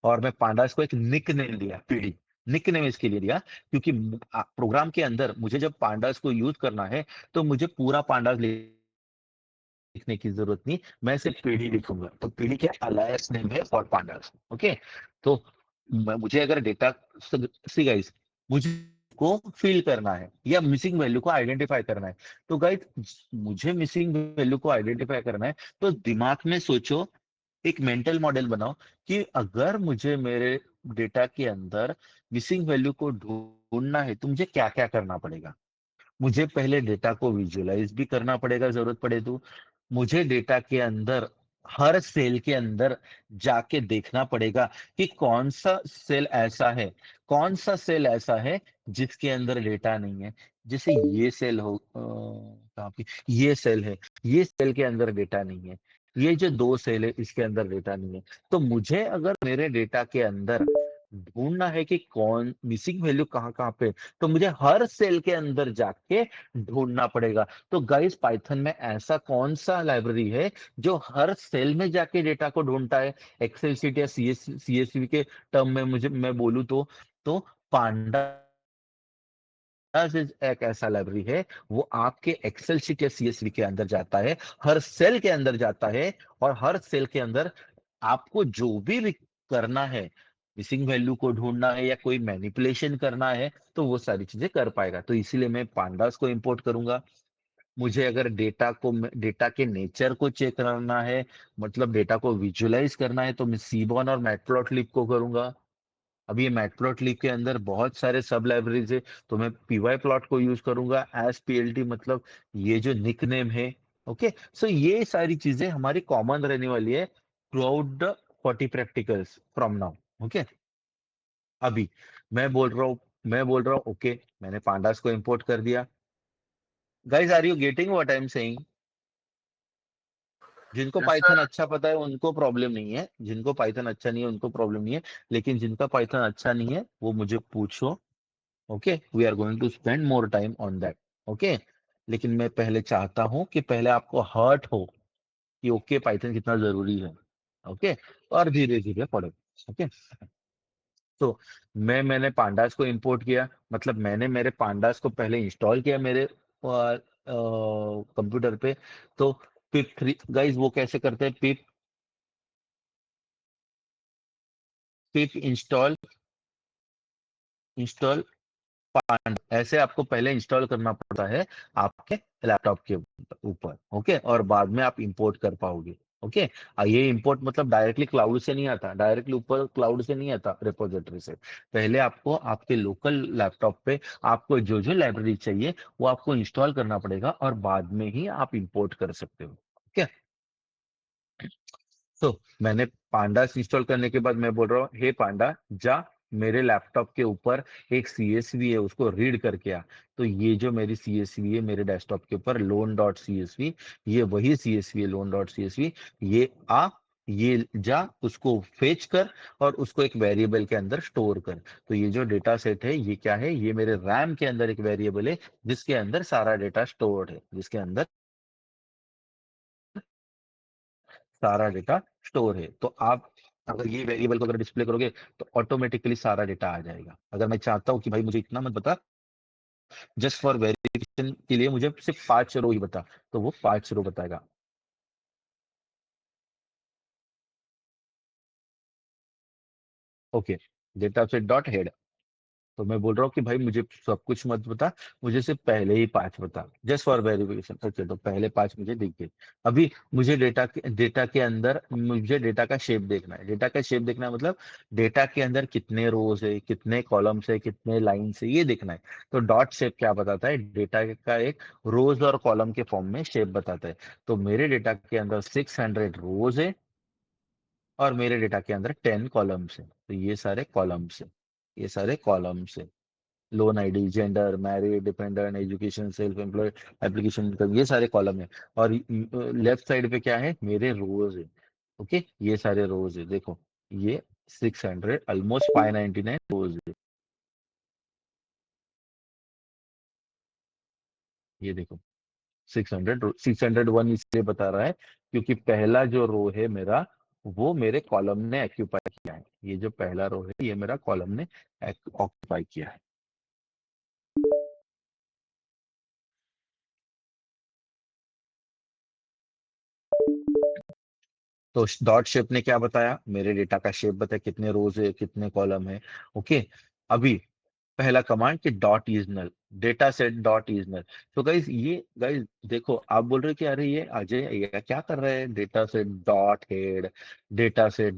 और मैं पांडास को एक निक नेम दिया, पीडी। निक नेम इसके लिए दिया क्योंकि प्रोग्राम के अंदर मुझे जब पांडास को यूज करना है तो मुझे पूरा पांडास लिखने की जरूरत नहीं, मैं सिर्फ पीडी लिखूंगा। तो पीडी क्या अलायस नेम है फॉर पांडास। ओके, तो मुझे अगर डेटा सी गाइस, मुझे को फिल करना है या मिसिंग वैल्यू को आइडेंटिफाई करना है। तो गाइस मुझे मिसिंग वैल्यू को आइडेंटिफाई करना है तो दिमाग में सोचो, एक मेंटल मॉडल बनाओ कि अगर मुझे मेरे डेटा के अंदर मिसिंग वैल्यू को ढूंढना है तो मुझे क्या क्या करना पड़ेगा। मुझे पहले डेटा को विजुअलाइज भी करना पड़ेगा, जरूरत पड़े तो मुझे डेटा के अंदर हर सेल के अंदर जाके देखना पड़ेगा कि कौन सा सेल ऐसा है जिसके अंदर डेटा नहीं है। जैसे ये सेल हो कहाँ पे, ये सेल है, ये सेल के अंदर डेटा नहीं है, ये जो दो सेल है इसके अंदर डेटा नहीं है। तो मुझे अगर मेरे डेटा के अंदर ढूंढना है कि कौन मिसिंग वैल्यू कहाँ कहाँ पे, तो मुझे हर सेल के अंदर जाके ढूंढना पड़ेगा। तो गाइस पाइथन में ऐसा कौन सा लाइब्रेरी है जो हर सेल में जाके डेटा को ढूंढता है? एक्सेल शीट या सीएसवी के टर्म में मुझे मैं बोलूँ तो पांडा एक ऐसा लाइब्रेरी है, वो आपके एक्सेल शीट या सीएसवी के अंदर जाता है, हर सेल के अंदर जाता है और हर सेल के अंदर आपको जो भी करना है, मिसिंग वैल्यू को ढूंढना है या कोई मैनिपुलेशन करना है, तो वो सारी चीजें कर पाएगा। तो इसीलिए मैं पांडास को इंपोर्ट करूंगा। मुझे अगर डेटा के नेचर को चेक करना है, मतलब डेटा को विजुअलाइज करना है, तो मैं सीबॉन और मैटप्लॉटलिब को करूंगा। अब ये मैटप्लॉटलिब के अंदर बहुत सारे सब लाइब्रेरीज है, तो मैं पीवाई प्लॉट को यूज करूंगा एज पीएलटी, मतलब ये जो निक नेम है। ओके, सो ये सारी चीजें हमारी कॉमन रहने वाली है through out the 40 practicals from now. Okay, अभी मैं बोल रहा हूँ ओके, मैंने पांडास को इंपोर्ट कर दिया। Guys are you getting what I am saying? जिनको यस पाइथन सर। अच्छा पता है उनको प्रॉब्लम नहीं है, जिनको पाइथन अच्छा नहीं है उनको प्रॉब्लम नहीं है, लेकिन जिनका पाइथन अच्छा नहीं है वो मुझे पूछो। Okay, we are going to spend more time on that. Okay, लेकिन मैं पहले चाहता हूं कि पहले आपको हर्ट हो कि ओके पाइथन कितना जरूरी है। ओके, और धीरे धीरे पढ़ो। ओके, तो मैंने पांडास को इंपोर्ट किया, मतलब मैंने मेरे पांडास को पहले इंस्टॉल किया मेरे कंप्यूटर पे। तो पिप 3 गाइज वो कैसे करते हैं? पिप पिप इंस्टॉल इंस्टॉल पांडा, ऐसे आपको पहले इंस्टॉल करना पड़ता है आपके लैपटॉप के ऊपर। ओके, और बाद में आप इंपोर्ट कर पाओगे। ओके, ये इंपोर्ट मतलब डायरेक्टली क्लाउड से नहीं आता, डायरेक्टली ऊपर क्लाउड से नहीं आता रिपोजिटरी से। पहले आपको आपके लोकल लैपटॉप पे आपको जो जो लाइब्रेरी चाहिए वो आपको इंस्टॉल करना पड़ेगा, और बाद में ही आप इंपोर्ट कर सकते हो। ओके, तो मैंने पांडास इंस्टॉल करने के बाद मैं बोल रहा हूँ, हे पांडा जा मेरे लैपटॉप के ऊपर एक सीएसवी है उसको रीड करके आ। तो ये जो मेरी सीएसवी है मेरे डेस्कटॉप के ऊपर लोन डॉट सीएसवी, ये वही सीएसवी है लोन डॉट सीएसवी। ये आ, ये जा उसको फेच कर और उसको एक वेरिएबल के अंदर स्टोर कर। तो ये जो डेटा सेट है ये क्या है, ये मेरे रैम के अंदर एक वेरिएबल है जिसके अंदर सारा डेटा स्टोर्ड है, जिसके अंदर सारा डेटा स्टोर है। तो आप अगर ये वेरिएबल को अगर डिस्प्ले करोगे तो ऑटोमेटिकली सारा डेटा आ जाएगा। अगर मैं चाहता हूं कि भाई मुझे इतना मत बता, जस्ट फॉर वेरिफिकेशन के लिए मुझे सिर्फ 5 रो ही बता, तो वो 5 रो बताएगा। Okay, data set dot head, तो मैं बोल रहा हूँ कि भाई मुझे सब कुछ मत बता, मुझे सिर्फ पहले ही 5 बता, जस्ट फॉर वेरिफिकेशन। ओके, तो पहले 5 मुझे दिख गए। अभी मुझे डेटा के अंदर मुझे डेटा का शेप देखना है। डेटा का शेप देखना है मतलब डेटा के अंदर कितने रोज है, कितने कॉलम्स है, कितने लाइन है, ये देखना है। तो डॉट शेप क्या बताता है, डेटा का एक रोज और कॉलम के फॉर्म में शेप बताता है। तो मेरे डेटा के अंदर 600 रोज है और मेरे डेटा के अंदर 10 कॉलम्स है। तो ये सारे कॉलम्स है, ये सारे कॉलम्स है। Loan ID, gender, married, dependent, education, self employed, application income, ये सारे कॉलम है। और लेफ्ट साइड पे क्या है, मेरे रोज है। ओके, ये सारे रोज है, देखो ये 600 ऑलमोस्ट 599 रोज है। ये देखो 601 इसलिए बता रहा है क्योंकि पहला जो रो है मेरा वो मेरे कॉलम ने ऑक्यूपाई किया है। ये जो पहला रो है ये मेरा कॉलम ने ऑक्यूपाई किया है। तो डॉट शेप ने क्या बताया, मेरे डेटा का शेप बताया, कितने रोज है, कितने कॉलम है। ओके, अभी पहला कमांड कि dot is null, data set dot is null. तो गाइज ये गाइज देखो, आप बोल रहे हो कि अरे ये अजय ये क्या कर रहे हैं, data set dot head, data set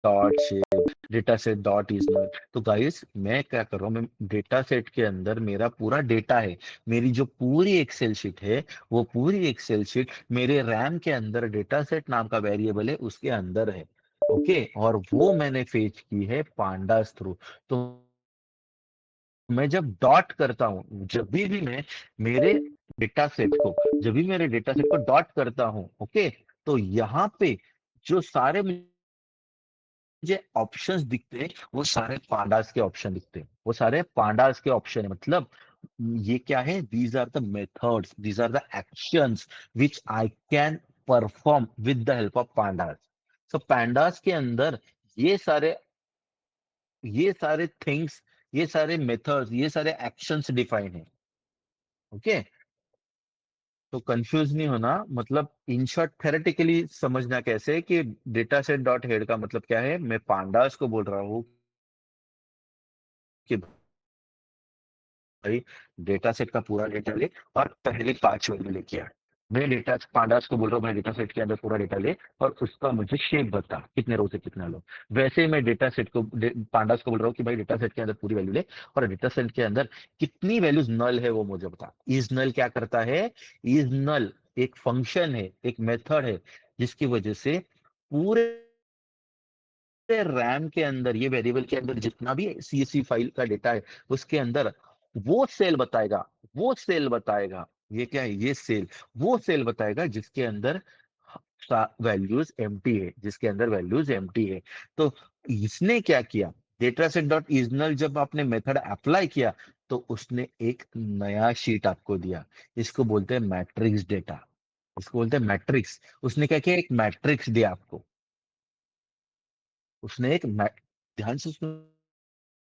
dot shape, data set dot is null. तो गाइस मैं क्या कर रहा हूँ, मैं डेटा सेट के अंदर मेरा पूरा डेटा है, मेरी जो पूरी एक्सेल शीट है वो पूरी एक्सेल शीट मेरे रैम के अंदर डेटा सेट नाम का वेरिएबल है उसके अंदर है। ओके, और वो मैंने फेच की है पांडास थ्रू। तो मैं जब डॉट करता हूं, जब भी मैं मेरे डेटा सेट को जब भी मेरे डेटा सेट को डॉट करता हूं, ओके, तो यहाँ पे जो सारे मुझे ऑप्शंस दिखते हैं वो सारे पांडास के ऑप्शन दिखते हैं, वो सारे पांडास के ऑप्शन है। मतलब ये क्या है, these are the methods, these are the actions which I can perform with the help of pandas. So pandas के अंदर ये सारे ये सारे थिंग्स, ये सारे मेथड्स, ये सारे एक्शंस डिफाइन है। ओके, तो कंफ्यूज नहीं होना, मतलब इन शॉर्ट थेरेटिकली समझना कैसे है कि डेटा सेट डॉट हेड का मतलब क्या है। मैं पांडास को बोल रहा हूँ कि भाई डेटा सेट का पूरा डेटा ले और पहले 5 वैल्यू लेके आ। मैं डेटा पांडास को बोल रहा हूँ, मैं डेटा सेट के अंदर पूरा डेटा ले और उसका मुझे शेप बता, कितने रो से कितना लो। वैसे ही मैं डेटा सेट को पांडास को बोल रहा हूँ कि भाई डेटा सेट के अंदर पूरी वैल्यू ले और डेटा सेट के अंदर कितनी वैल्यूज नल है वो मुझे बता। इज नल क्या करता है, इज नल एक फंक्शन है, एक मेथड है जिसकी वजह से पूरे रैम के अंदर, ये वेरिएबल के अंदर जितना भी सीएसवी फाइल का डेटा है उसके अंदर वो सेल बताएगा, वो सेल बताएगा। ये क्या है, ये सेल वो सेल बताएगा जिसके अंदर वैल्यूज एम्प्टी है, जिसके अंदर वैल्यूज एम्प्टी है। तो इसने क्या किया, डेटा सेट डॉट इजनल जब आपने मेथड अप्लाई किया तो उसने एक नया शीट आपको दिया। इसको बोलते हैं मैट्रिक्स डेटा, इसको बोलते हैं मैट्रिक्स। उसने क्या किया, एक मैट्रिक्स दिया आपको। उसने ध्यान से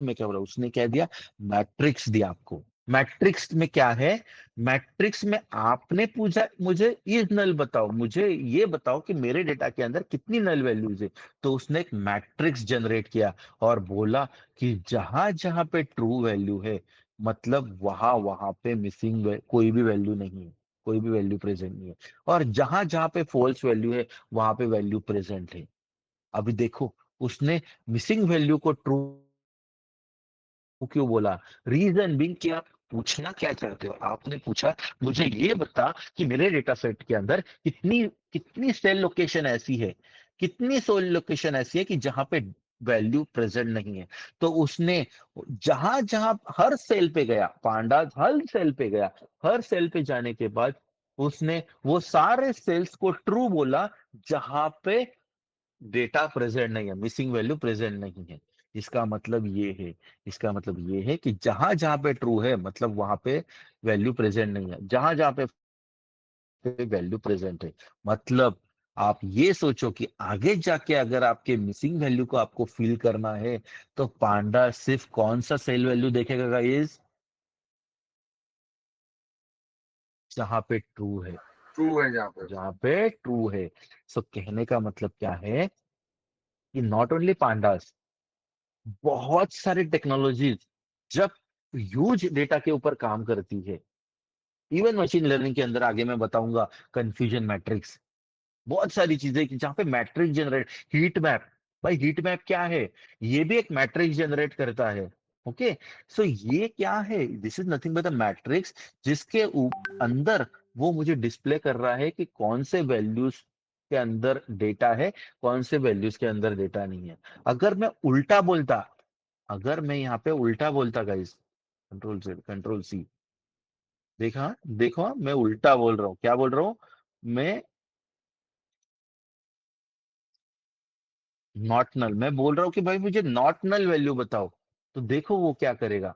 मैं क्या बोला, उसने क्या दिया, मैट्रिक्स दिया आपको। मैट्रिक्स में क्या है, मैट्रिक्स में आपने पूछा मुझे इज नल बताओ, मुझे ये बताओ कि मेरे डेटा के अंदर कितनी नल वैल्यूज है। तो उसने एक मैट्रिक्स जनरेट किया और बोला कि जहां जहां पे ट्रू वैल्यू है, मतलब वहां वहां पे मिसिंग कोई भी वैल्यू नहीं है, कोई भी वैल्यू प्रेजेंट नहीं है। और जहां जहां पे फॉल्स वैल्यू है वहां पे वैल्यू प्रेजेंट है। अभी देखो, उसने मिसिंग वैल्यू को ट्रू क्यों बोला? रीजन बिंग कि आप पूछना क्या चाहते हो। आपने पूछा मुझे ये बता कि मेरे डेटा सेट के अंदर कितनी कितनी सेल लोकेशन ऐसी है, कितनी सेल लोकेशन ऐसी है कि जहां पे वैल्यू प्रेजेंट नहीं है। तो उसने जहां जहां हर सेल पे गया, पांडा हर सेल पे गया, हर सेल पे जाने के बाद उसने वो सारे सेल्स को ट्रू बोला जहां पे डेटा प्रेजेंट नहीं है, मिसिंग वैल्यू प्रेजेंट नहीं है। इसका मतलब ये है, इसका मतलब ये है कि जहां जहां पे ट्रू है मतलब वहां पे वैल्यू प्रेजेंट नहीं है, जहां जहां पे वैल्यू प्रेजेंट है। मतलब आप ये सोचो कि आगे जाके अगर आपके मिसिंग वैल्यू को आपको फील करना है तो पांडा सिर्फ कौन सा सेल वैल्यू देखेगा गाइस? जहां पे ट्रू है, ट्रू है जहाँ पे। जहां पे ट्रू है। सो कहने का मतलब क्या है कि नॉट ओनली पांडास, बहुत सारी टेक्नोलॉजीज जब ह्यूज डेटा के ऊपर काम करती है, इवन मशीन लर्निंग के अंदर आगे मैं बताऊंगा कंफ्यूजन मैट्रिक्स, बहुत सारी चीजें कि जहां पे मैट्रिक्स जनरेट, हीट मैप। भाई हीट मैप क्या है? ये भी एक मैट्रिक्स जनरेट करता है। ओके, सो ये क्या है? This is nothing but a matrix जिसके अंदर वो मुझे डिस्प्ले कर रहा है कि कौन से वैल्यूज के अंदर डेटा है, कौन से वैल्यूज के अंदर डेटा नहीं है। अगर मैं उल्टा बोलता, अगर मैं यहाँ पे उल्टा बोलता गाइस, कंट्रोल से कंट्रोल सी, देखा, देखो मैं उल्टा बोल रहा हूँ, क्या बोल रहा हूँ मैं? नॉट नल, मैं बोल रहा हूँ कि भाई मुझे नॉट नल वैल्यू बताओ। तो देखो वो क्या करेगा,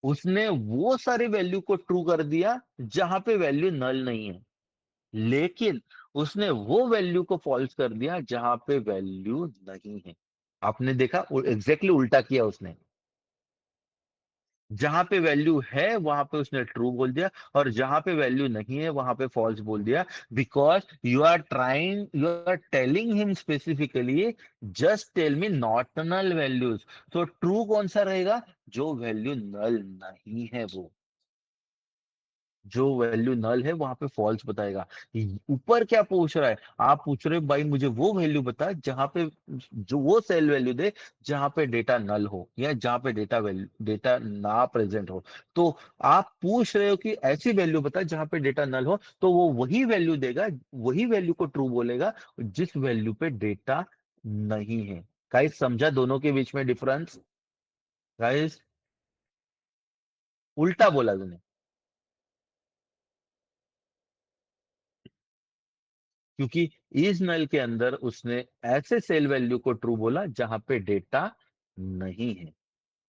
उसने वो सारी वैल्यू को ट्रू कर दिया जहां पे वैल्यू नल नहीं है, लेकिन उसने वो वैल्यू को फॉल्स कर दिया जहां पे वैल्यू नहीं है। आपने देखा, एग्जैक्टली उल्टा किया उसने। जहां पे वैल्यू है वहां पे उसने ट्रू बोल दिया और जहां पे वैल्यू नहीं है वहां पे फॉल्स बोल दिया। Because you are trying, you are telling him specifically just tell me not null values. तो ट्रू कौन सा रहेगा? जो वैल्यू नल नहीं है, वो जो वैल्यू नल है वहां पे फॉल्स बताएगा। ऊपर क्या पूछ रहा है? आप पूछ रहे हो भाई मुझे वो वैल्यू बता जहां पे, जो वो सेल वैल्यू दे जहां पे डेटा नल हो या जहां पे डेटा वैल्यू डेटा ना प्रेजेंट हो। तो आप पूछ रहे हो कि ऐसी वैल्यू बता जहां पे डेटा नल हो, तो वो वही वैल्यू देगा, वही वैल्यू को ट्रू बोलेगा जिस वैल्यू पे डेटा नहीं है। गाइस समझा दोनों के बीच में डिफरेंस? गाइस उल्टा बोला तूने, क्योंकि इस नल के अंदर उसने ऐसे सेल वैल्यू को ट्रू बोला जहां पे डेटा नहीं है।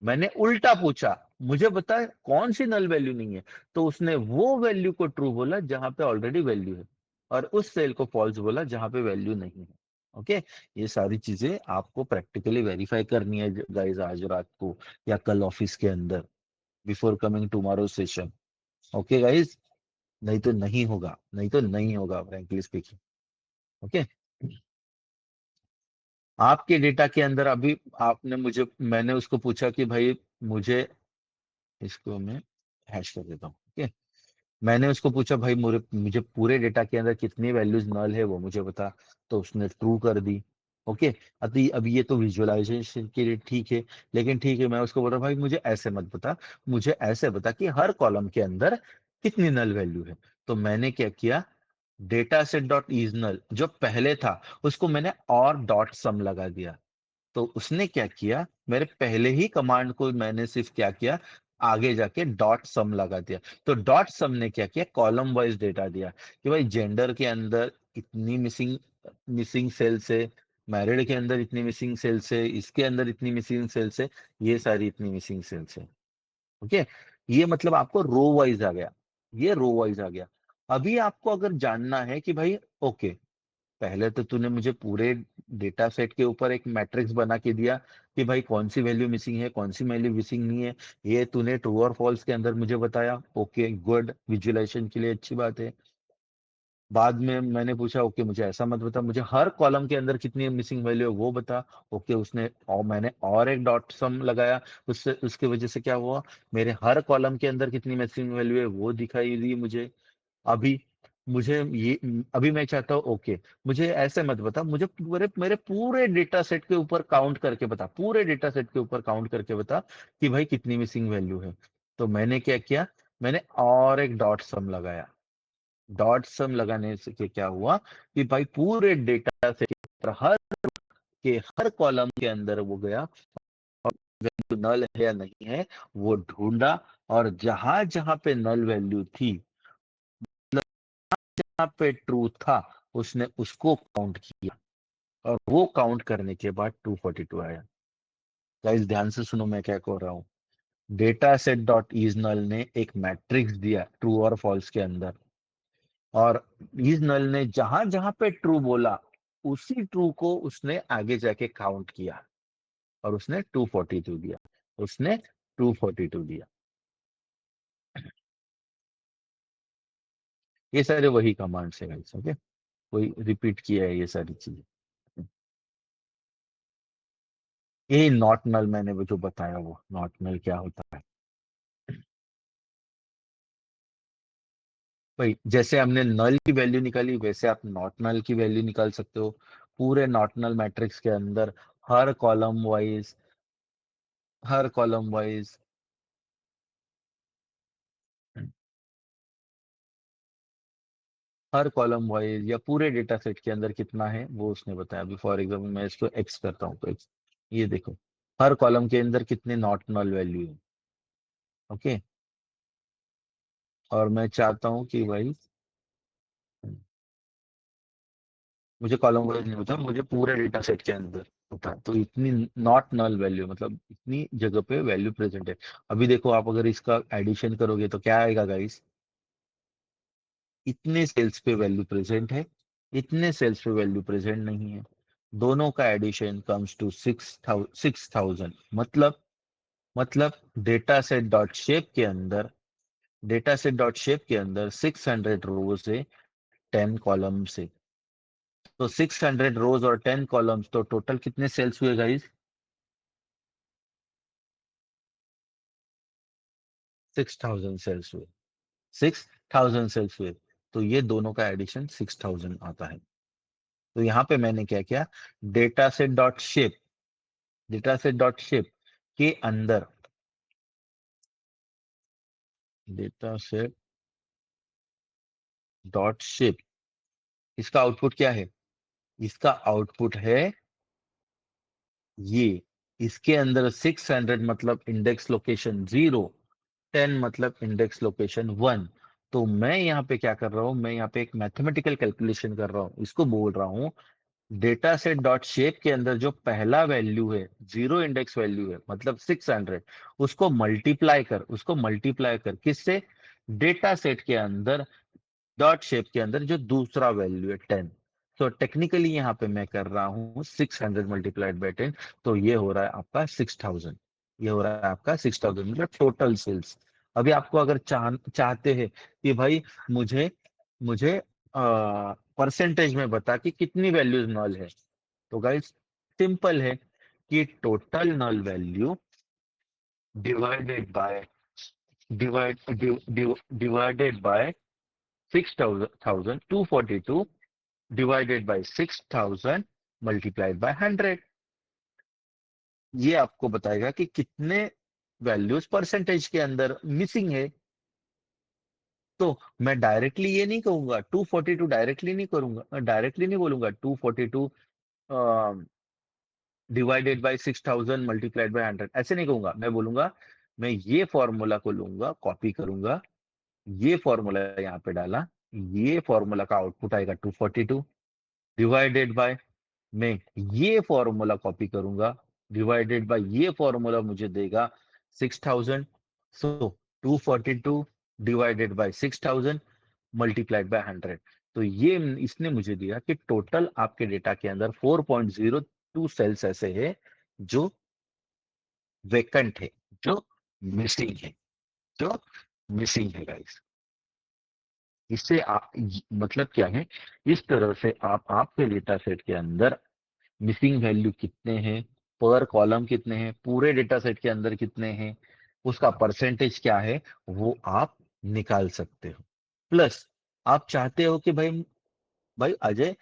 मैंने उल्टा पूछा, मुझे बता कौन सी नल वैल्यू नहीं है, तो उसने वो वैल्यू को ट्रू बोला जहां पे ऑलरेडी वैल्यू है, और उस सेल को फॉल्स बोला जहां पे वैल्यू नहीं है। ओके, ये सारी चीजें आपको प्रैक्टिकली वेरीफाई करनी है गाइस आज रात को या कल ऑफिस के अंदर, before coming tomorrow session. Okay guys, नहीं तो नहीं होगा, नहीं तो नहीं होगा फ्रैंकली स्पीकिंग। ओके, आपके डेटा के अंदर अभी आपने मुझे, मैंने उसको पूछा कि भाई मुझे, इसको मैं हैश कर देता हूँ। ओके, मैंने उसको पूछा भाई मुझे मुझे पूरे डेटा के अंदर कितनी वैल्यूज नल है वो मुझे बता। तो उसने ट्रू कर दी। ओके, अभी ये तो विजुअलाइजेशन के लिए ठीक है, लेकिन ठीक है मैं उसको बोल रहा हूँ भाई मुझे ऐसे मत बता, मुझे ऐसे बता कि हर कॉलम के अंदर कितनी नल वैल्यू है। तो मैंने क्या किया, data set dot is null जो पहले था उसको मैंने और डॉट सम लगा दिया। तो उसने क्या किया, मेरे पहले ही कमांड को मैंने सिर्फ क्या किया, आगे जाके डॉट सम लगा दिया। तो डॉट सम ने क्या किया, कॉलम वाइज डेटा दिया कि भाई जेंडर के अंदर इतनी मिसिंग मिसिंग सेल्स है, मैरिड के अंदर इतनी मिसिंग सेल्स है, इसके अंदर इतनी मिसिंग सेल्स है, ये सारी इतनी मिसिंग सेल्स है। ओके, ये मतलब आपको रो वाइज आ गया, ये रो वाइज आ गया। अभी आपको अगर जानना है कि भाई ओके, पहले तो तूने मुझे पूरे डेटा सेट के ऊपर एक मैट्रिक्स बना के दिया कि भाई कौन सी वैल्यू मिसिंग है, कौन सी वैल्यू मिसिंग नहीं है। ये तूने ट्रू और फॉल्स के अंदर मुझे बताया। ओके गुड, विजुअलाइजेशन के लिए अच्छी बात है। बाद में मैंने पूछा ओके मुझे ऐसा मत बता, मुझे हर कॉलम के अंदर कितनी मिसिंग वैल्यू है वो बता। ओके उसने, और मैंने और एक डॉट सम लगाया, उससे उसकी वजह से क्या हुआ, मेरे हर कॉलम के अंदर कितनी मिसिंग वैल्यू है वो दिखाई दी मुझे। अभी मुझे ये, अभी मैं चाहता हूँ ओके मुझे ऐसे मत बता, मुझे पूरे मेरे पूरे डेटा सेट के ऊपर काउंट करके बता, पूरे डेटा सेट के ऊपर काउंट करके बता कि भाई कितनी मिसिंग वैल्यू है। तो मैंने क्या किया, मैंने और एक डॉट सम लगाया। डॉट सम लगाने से क्या हुआ कि भाई पूरे डेटा सेट के हर कॉलम के अंदर वो गया, वैल्यू नल है या नहीं है वो ढूंढा, और जहां जहां पे नल वैल्यू थी, जहां पे ट्रू था, उसने उसको काउंट किया, और वो काउंट करने के बाद 242 आया। गाइस ध्यान से सुनो मैं क्या कह रहा हूँ। Data set dot is null ने एक मैट्रिक्स दिया ट्रू और फॉल्स के अंदर, और इज नल ने जहां जहां पे ट्रू बोला उसी ट्रू को उसने आगे जाके काउंट किया, और उसने 242 दिया, उसने 242 दिया। ये सारे वही कमांड्स है गाइस, ओके। कोई रिपीट किया है ये सारी चीजें। ये नॉट नल मैंने वो जो बताया, वो नॉट नल क्या होता है भाई, जैसे हमने नल की वैल्यू निकाली वैसे आप नॉट नल की वैल्यू निकाल सकते हो। पूरे नॉट नल मैट्रिक्स के अंदर हर कॉलम वाइज, हर कॉलम वाइज, हर कॉलम वाइज या पूरे डेटा सेट के अंदर कितना है वो उसने बताया। अभी फॉर एग्जाम्पल मैं इसको एक्स करता हूँ तो एक्स, ये देखो हर कॉलम के अंदर कितने नॉट नल वैल्यू है। ओके, और मैं चाहता हूँ कि भाई मुझे कॉलम वाइज नहीं बता, मुझे पूरे डेटा सेट के अंदर बता, तो इतनी नॉट नल वैल्यू मतलब इतनी जगह पे वैल्यू प्रेजेंट है। अभी देखो आप अगर इसका एडिशन करोगे तो क्या आएगा गाइस, इतने सेल्स पे वैल्यू प्रेजेंट है, इतने सेल्स पे वैल्यू प्रेजेंट नहीं है। दोनों का एडिशन कम्स टू 6,000। मतलब डेटा सेट डॉट शेप के अंदर, डेटा सेट डॉट शेप के अंदर 600 रोज है, 10 कॉलम से। तो 600 रोज और 10 कॉलम्स, तो टोटल कितने सेल्स हुए गाइस, 6,000 सेल्स हुए, 6,000 सेल्स हुए। तो ये दोनों का एडिशन 6,000 आता है। तो यहाँ पे मैंने क्या किया, data set dot shape, data set dot shape के अंदर, डेटा सेट डॉट शेप, इसका आउटपुट क्या है, इसका आउटपुट है ये, इसके अंदर 600 मतलब इंडेक्स लोकेशन 0, 10 मतलब इंडेक्स लोकेशन 1। तो मैं यहाँ पे क्या कर रहा हूँ, मैं यहाँ पे एक मैथमेटिकल कैलकुलेशन कर रहा हूँ, इसको बोल रहा हूँ डेटा सेट डॉट शेप के अंदर जो पहला वैल्यू है, 0 इंडेक्स वैल्यू है मतलब 600, उसको मल्टीप्लाई कर किससे, डेटा सेट के अंदर डॉट शेप के अंदर जो दूसरा वैल्यू है 10। तो टेक्निकली यहाँ पे मैं कर रहा हूँ 600 मल्टीप्लाइड बाई 10, तो ये हो रहा है आपका 6,000, ये हो रहा है आपका 6,000 मतलब टोटल सेल्स। अभी आपको अगर चाहते हैं कि भाई मुझे मुझे परसेंटेज में बता कि कितनी वैल्यूज नल है, तो गाइस सिंपल है कि total null value divided by divide divided by 6,242 divided by 6,000 multiplied by 100, ये आपको बताएगा कि कितने वैल्यूज परसेंटेज के अंदर मिसिंग है। तो मैं डायरेक्टली ये नहीं कहूंगा 242, डायरेक्टली नहीं करूंगा, डायरेक्टली नहीं बोलूंगा 242 डिवाइडेड बाय 6,000 मल्टीप्लाइड बाय 100, ऐसे नहीं कहूंगा। मैं बोलूंगा, मैं ये फॉर्मूला को लूंगा, कॉपी करूंगा, ये फॉर्मूला यहाँ पे डाला, ये फॉर्मूला का आउटपुट आएगा 242 डिवाइडेड बाय, मैं ये फॉर्मूला कॉपी करूंगा, डिवाइडेड बाय ये फॉर्मूला मुझे देगा 6,000। सो 242 डिवाइडेड बाय 6,000 मल्टीप्लाइड बाय 100। तो ये इसने मुझे दिया कि टोटल आपके डेटा के अंदर 4.02 सेल्स ऐसे हैं जो वेकेंट है, जो मिसिंग है, जो मिसिंग है गाइस। इससे मतलब क्या है, इस तरह से आप आपके डेटा सेट के अंदर मिसिंग वैल्यू कितने हैं, पर कॉलम कितने हैं, पूरे डेटा सेट के अंदर कितने हैं, उसका परसेंटेज क्या है, वो आप निकाल सकते हो। प्लस आप चाहते हो कि भाई भाई अजय,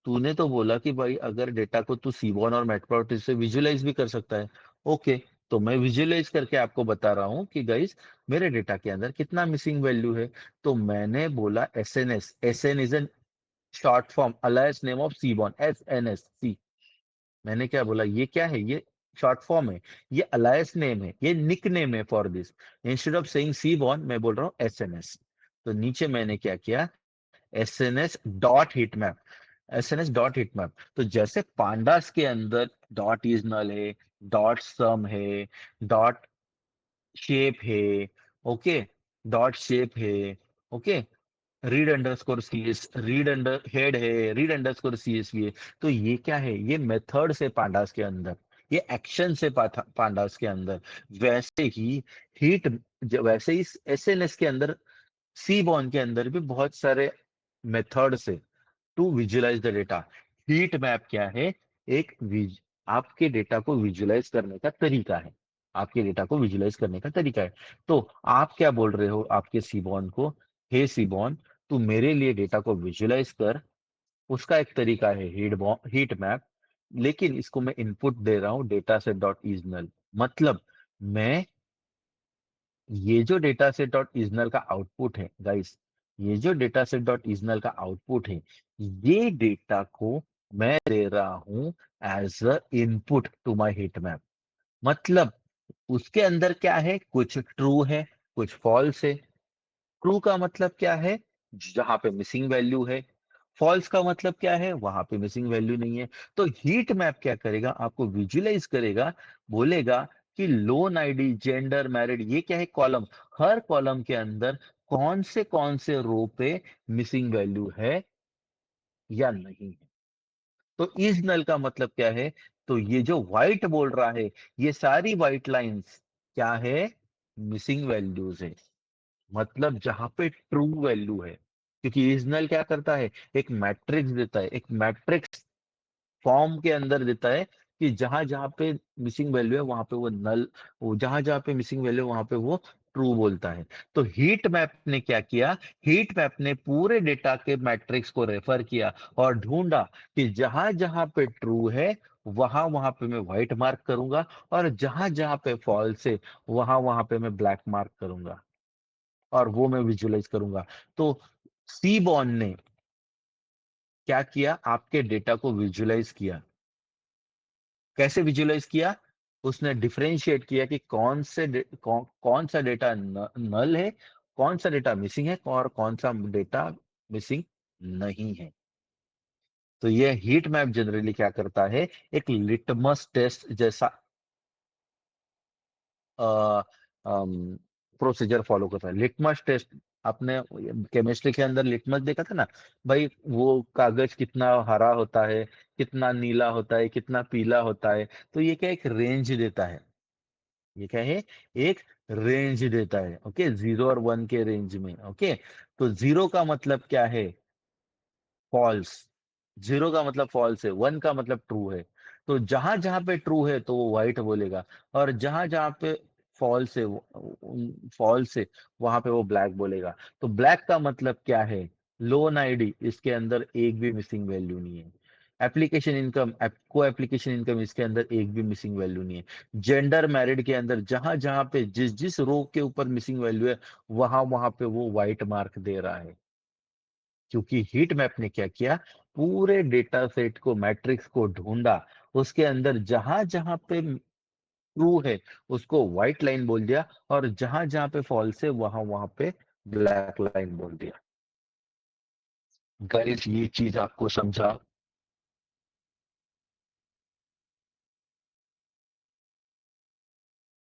तूने तो बोला कि भाई अगर डेटा को तू सीबॉन और मैटप्लॉट से विजुअलाइज भी कर सकता है। ओके, तो मैं विजुअलाइज करके आपको बता रहा हूं कि गाइस मेरे डेटा के अंदर कितना मिसिंग वैल्यू है। तो मैंने बोला SNS, SN is an short form alliance name of Seaborn, SNS. मैंने क्या बोला, ये क्या है, ये शॉर्ट फॉर्म है, ये अलायंस नेम है, ये निक नेम है for this. Instead of saying seaborn मैं बोल रहा हूँ एसएनएस। तो नीचे मैंने क्या किया, SNS dot hit map, SNS dot hit map. तो जैसे पांडास के अंदर डॉट इज नल है, डॉट सम है, डॉट शेप है, ओके, डॉट शेप है, okay, read underscore CS, read under head है, रीड अंडरस्कोर सीएसवी है। तो ये क्या है, ये मेथड से पांडास के अंदर, ये एक्शन से पांडास के अंदर। वैसे ही हीट, वैसे ही एसएनएस के अंदर, सी बॉन के अंदर भी बहुत सारे मेथड से to visualize the data. Heat map क्या है, एक आपके डेटा को विजुअलाइज करने का तरीका है, आपके डेटा को विजुअलाइज करने का तरीका है। तो आप क्या बोल रहे हो आपके सीबॉन को, हे सीबॉन तू मेरे लिए डेटा को विजुअलाइज कर, उसका एक तरीका है हीट मैप। लेकिन इसको मैं इनपुट दे रहा हूं डेटा सेट डॉट इजनल। मतलब मैं ये जो डेटा सेट डॉट इजनल का आउटपुट है गाइस, ये जो डेटा सेट डॉट इजनल का आउटपुट है, ये डेटा को मैं दे रहा हूं as a input to my heat map. मतलब उसके अंदर क्या है, कुछ ट्रू है, कुछ फॉल्स है। ट्रू का मतलब क्या है, जहां पे मिसिंग वैल्यू है। फॉल्स का मतलब क्या है, वहां पे मिसिंग वैल्यू नहीं है। तो हीट मैप क्या करेगा, आपको विजुअलाइज करेगा, बोलेगा कि लोन आईडी, जेंडर, मैरिड, ये क्या है, कॉलम, हर कॉलम के अंदर कौन से रो पे मिसिंग वैल्यू है या नहीं है। तो इज नल का मतलब क्या है, तो ये जो व्हाइट बोल रहा है, ये सारी व्हाइट लाइंस क्या है, मिसिंग वैल्यूज है। मतलब जहां पे ट्रू वैल्यू है, क्योंकि इजनल क्या करता है, एक मैट्रिक्स देता है, एक मैट्रिक्स फॉर्म के अंदर देता है कि जहां जहां पे मिसिंग वैल्यू है वहां पे वो नल, वो जहां जहां पे मिसिंग वैल्यू है वहां पे वो ट्रू बोलता है। तो हीट मैप ने क्या किया, हीट मैप ने पूरे डेटा के मैट्रिक्स को रेफर किया और ढूंढा कि जहां जहां पे ट्रू है वहां वहां पे मैं व्हाइट मार्क करूंगा, और जहां जहां पे फॉल्स है वहां वहां पे मैं ब्लैक मार्क करूंगा, और वो मैं विजुअलाइज करूंगा। तो सीबॉन ने क्या किया, आपके डेटा को विजुअलाइज किया। कैसे विजुअलाइज किया, उसने डिफरेंशिएट किया कि कौन सा डेटा नल है, कौन सा डेटा मिसिंग है, और कौन सा डेटा मिसिंग नहीं है। तो ये हीट मैप जनरली क्या करता है, एक लिटमस टेस्ट जैसा प्रोसीजर फॉलो करता है। लिटमस टेस्ट, आपने केमिस्ट्री के अंदर लिटमस देखा था ना भाई, वो कागज कितना हरा होता है, कितना नीला होता है, कितना पीला होता है। तो ये क्या, एक रेंज देता है, ये क्या है, एक रेंज देता है, ओके, 0 और 1 के रेंज में। ओके, तो 0 का मतलब क्या है, फॉल्स, 0 का मतलब फॉल्स है, 1 का मतलब ट्रू है। तो जहां जहां पे ट्रू है तो वो व्हाइट बोलेगा, और जहां जहां पे फॉल्स है, फॉल्स है, वहां पे वो ब्लैक बोलेगा। तो ब्लैक का मतलब क्या है, लोन आईडी, इसके अंदर एक भी मिसिंग वैल्यू नहीं है। एप्लीकेशन इनकम, को एप्लीकेशन इनकम, इसके अंदर एक भी मिसिंग वैल्यू नहीं है। जेंडर मैरिड के अंदर जहां जहां पे जिस जिस रो के ऊपर मिसिंग वैल्यू है वहां वहां पे वो व्हाइट मार्क दे रहा है। क्योंकि हीट मैप ने क्या किया, पूरे डेटा सेट को, मैट्रिक्स को ढूंढा, उसके अंदर जहां जहां पे ट्रू है उसको व्हाइट लाइन बोल दिया, और जहां जहां पे फॉल्स है वहां वहां पे ब्लैक लाइन बोल दिया। गाइस ये चीज आपको समझा